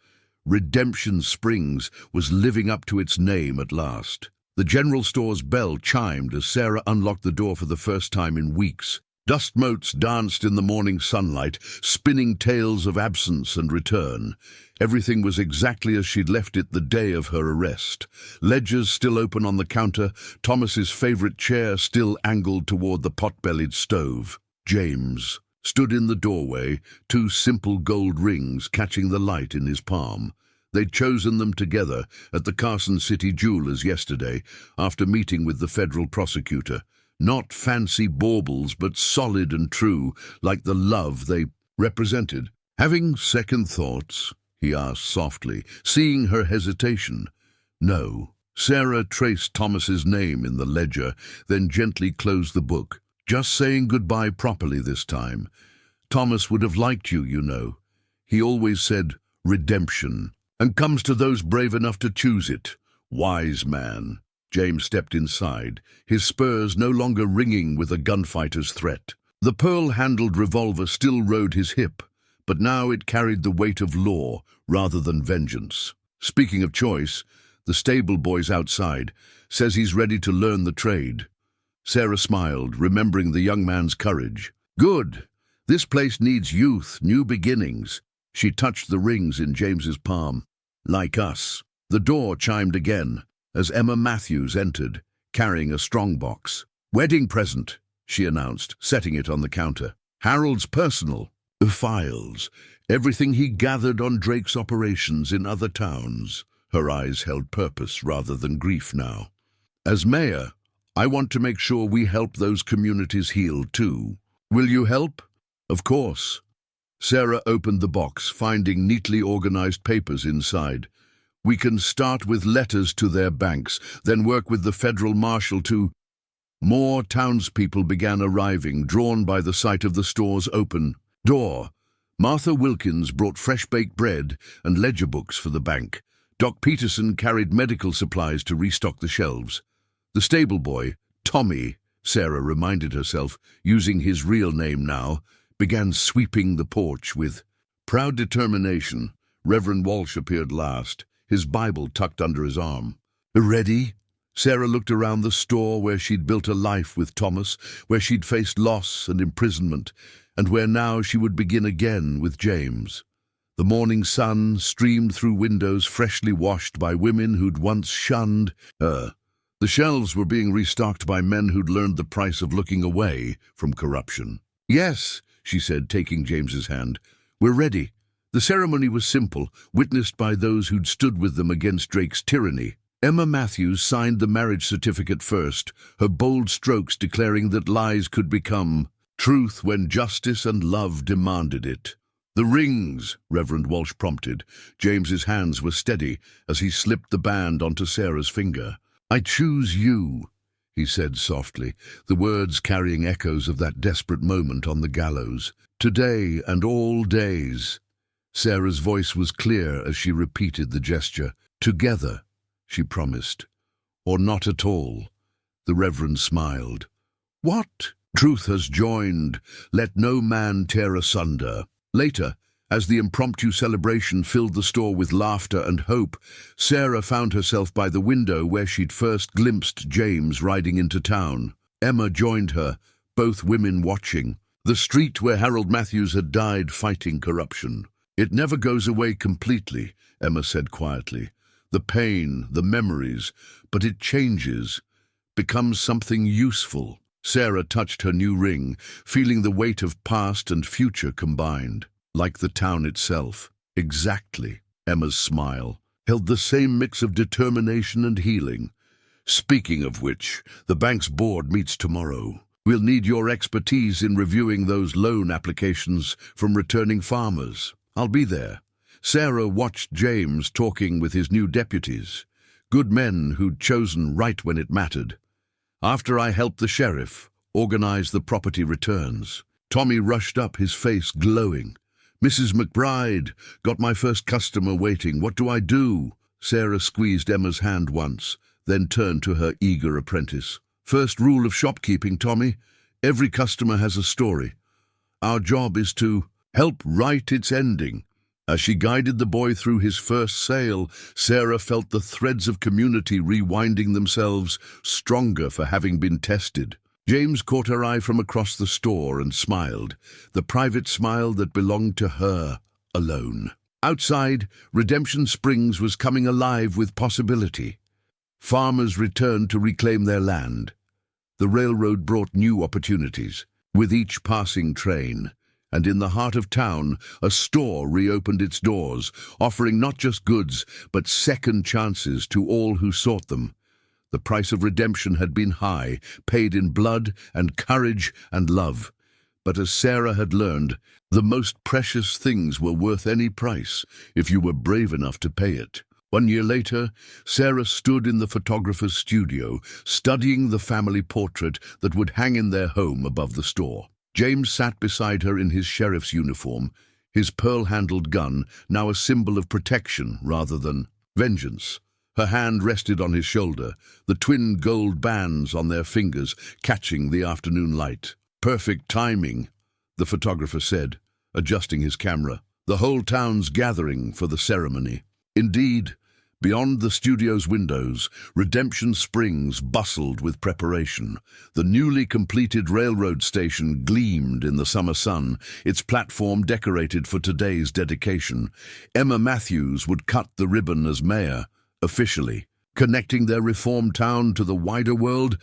Redemption Springs was living up to its name at last. The general store's bell chimed as Sarah unlocked the door for the first time in weeks. Dust motes danced in the morning sunlight, spinning tales of absence and return. Everything was exactly as she'd left it the day of her arrest. Ledgers still open on the counter, Thomas's favorite chair still angled toward the pot-bellied stove. James stood in the doorway, two simple gold rings catching the light in his palm. They'd chosen them together at the Carson City Jewelers yesterday, after meeting with the federal prosecutor. Not fancy baubles, but solid and true, like the love they represented. Having second thoughts, he asked softly, seeing her hesitation. No. Sarah traced Thomas's name in the ledger, then gently closed the book. Just saying goodbye properly this time. Thomas would have liked you, you know. He always said redemption, and comes to those brave enough to choose it. Wise man. James stepped inside, his spurs no longer ringing with a gunfighter's threat. The pearl-handled revolver still rode his hip, but now it carried the weight of law rather than vengeance. Speaking of choice, the stable boy's outside, says he's ready to learn the trade. Sarah smiled, remembering the young man's courage. Good. This place needs youth, new beginnings. She touched the rings in James's palm. Like us. The door chimed again, as Emma Matthews entered, carrying a strongbox. Wedding present, she announced, setting it on the counter. Harold's personal files, everything he gathered on Drake's operations in other towns. Her eyes held purpose rather than grief now. As mayor, I want to make sure we help those communities heal too. Will you help? Of course. Sarah opened the box, finding neatly organized papers inside. We can start with letters to their banks, then work with the federal marshal to... More townspeople began arriving, drawn by the sight of the store's open door. Martha Wilkins brought fresh-baked bread and ledger books for the bank. Doc Peterson carried medical supplies to restock the shelves. The stable boy, Tommy, Sarah reminded herself, using his real name now, began sweeping the porch with proud determination. Reverend Walsh appeared last, his Bible tucked under his arm. Ready? Sarah looked around the store where she'd built a life with Thomas, where she'd faced loss and imprisonment, and where now she would begin again with James. The morning sun streamed through windows freshly washed by women who'd once shunned her. The shelves were being restocked by men who'd learned the price of looking away from corruption. Yes, she said, taking James's hand. "We're ready." The ceremony was simple, witnessed by those who'd stood with them against Drake's tyranny. Emma Matthews signed the marriage certificate first, her bold strokes declaring that lies could become truth when justice and love demanded it. "The rings," Reverend Walsh prompted. James's hands were steady as he slipped the band onto Sarah's finger. "I choose you," he said softly, the words carrying echoes of that desperate moment on the gallows. "Today and all days." Sarah's voice was clear as she repeated the gesture. "Together," she promised. "Or not at all." The Reverend smiled. "What? Truth has joined. Let no man tear asunder." Later, as the impromptu celebration filled the store with laughter and hope, Sarah found herself by the window where she'd first glimpsed James riding into town. Emma joined her, both women watching. The street where Harold Matthews had died fighting corruption. "It never goes away completely," Emma said quietly. "The pain, the memories, but it changes, becomes something useful." Sarah touched her new ring, feeling the weight of past and future combined. "Like the town itself." "Exactly." Emma's smile held the same mix of determination and healing. "Speaking of which, the bank's board meets tomorrow. We'll need your expertise in reviewing those loan applications from returning farmers. I'll be there." Sarah watched James talking with his new deputies, good men who'd chosen right when it mattered. "After I helped the sheriff organize the property returns." Tommy rushed up, his face glowing. "Mrs. McBride, got my first customer waiting. What do I do?" Sarah squeezed Emma's hand once, then turned to her eager apprentice. "First rule of shopkeeping, Tommy. Every customer has a story. Our job is to help write its ending." As she guided the boy through his first sale, Sarah felt the threads of community rewinding themselves, stronger for having been tested. James caught her eye from across the store and smiled, the private smile that belonged to her alone. Outside, Redemption Springs was coming alive with possibility. Farmers returned to reclaim their land. The railroad brought new opportunities with each passing train. And in the heart of town, a store reopened its doors, offering not just goods, but second chances to all who sought them. The price of redemption had been high, paid in blood and courage and love. But as Sarah had learned, the most precious things were worth any price, if you were brave enough to pay it. 1 year later, Sarah stood in the photographer's studio, studying the family portrait that would hang in their home above the store. James sat beside her in his sheriff's uniform, his pearl-handled gun now a symbol of protection rather than vengeance. Her hand rested on his shoulder, the twin gold bands on their fingers catching the afternoon light. "Perfect timing," the photographer said, adjusting his camera. "The whole town's gathering for the ceremony." Indeed, beyond the studio's windows, Redemption Springs bustled with preparation. The newly completed railroad station gleamed in the summer sun, its platform decorated for today's dedication. Emma Matthews would cut the ribbon as mayor, officially. Connecting their reformed town to the wider world,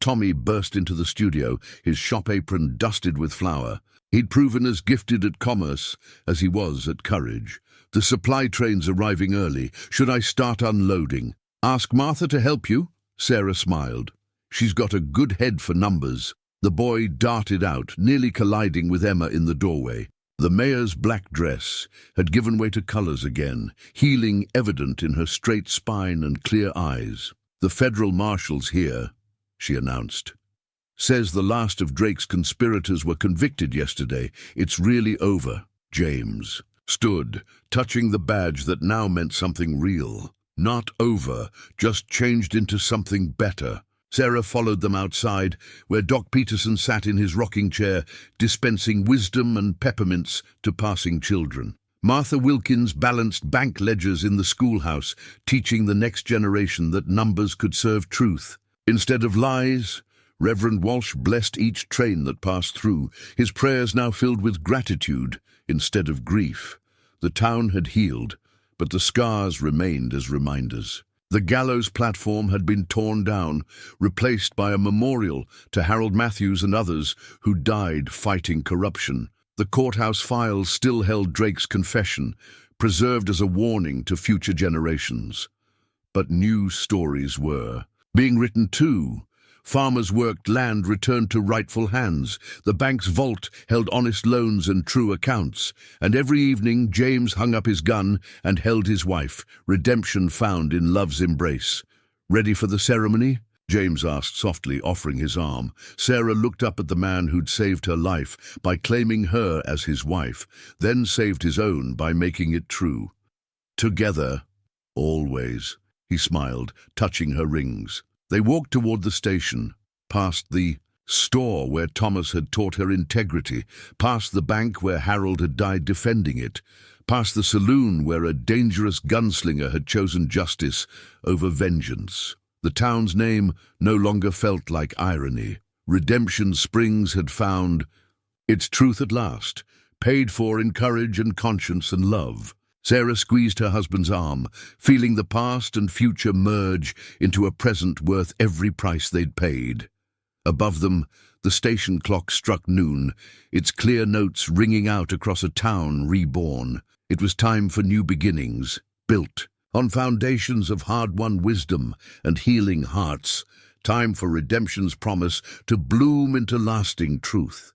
Tommy burst into the studio, his shop apron dusted with flour. He'd proven as gifted at commerce as he was at courage. "The supply train's arriving early. Should I start unloading?" "Ask Martha to help you," Sarah smiled. "She's got a good head for numbers." The boy darted out, nearly colliding with Emma in the doorway. The mayor's black dress had given way to colors again, healing evident in her straight spine and clear eyes. "The federal marshal's here," she announced. "Says the last of Drake's conspirators were convicted yesterday. It's really over." James stood, touching the badge that now meant something real. Not over, just changed into something better. Sarah followed them outside, where Doc Peterson sat in his rocking chair, dispensing wisdom and peppermints to passing children. Martha Wilkins balanced bank ledgers in the schoolhouse, teaching the next generation that numbers could serve truth instead of lies. Reverend Walsh blessed each train that passed through, his prayers now filled with gratitude instead of grief. The town had healed, but the scars remained as reminders. The gallows platform had been torn down, replaced by a memorial to Harold Matthews and others who died fighting corruption. The courthouse files still held Drake's confession, preserved as a warning to future generations. But new stories were being written too. Farmers' worked land returned to rightful hands. The bank's vault held honest loans and true accounts. And every evening James hung up his gun and held his wife, redemption found in love's embrace. "Ready for the ceremony?" James asked softly, offering his arm. Sarah looked up at the man who'd saved her life by claiming her as his wife, then saved his own by making it true. "Together, always," he smiled, touching her rings. They walked toward the station, past the store where Thomas had taught her integrity, past the bank where Harold had died defending it, past the saloon where a dangerous gunslinger had chosen justice over vengeance. The town's name no longer felt like irony. Redemption Springs had found its truth at last, paid for in courage and conscience and love. Sarah squeezed her husband's arm, feeling the past and future merge into a present worth every price they'd paid. Above them, the station clock struck noon, its clear notes ringing out across a town reborn. It was time for new beginnings, built on foundations of hard-won wisdom and healing hearts. Time for redemption's promise to bloom into lasting truth.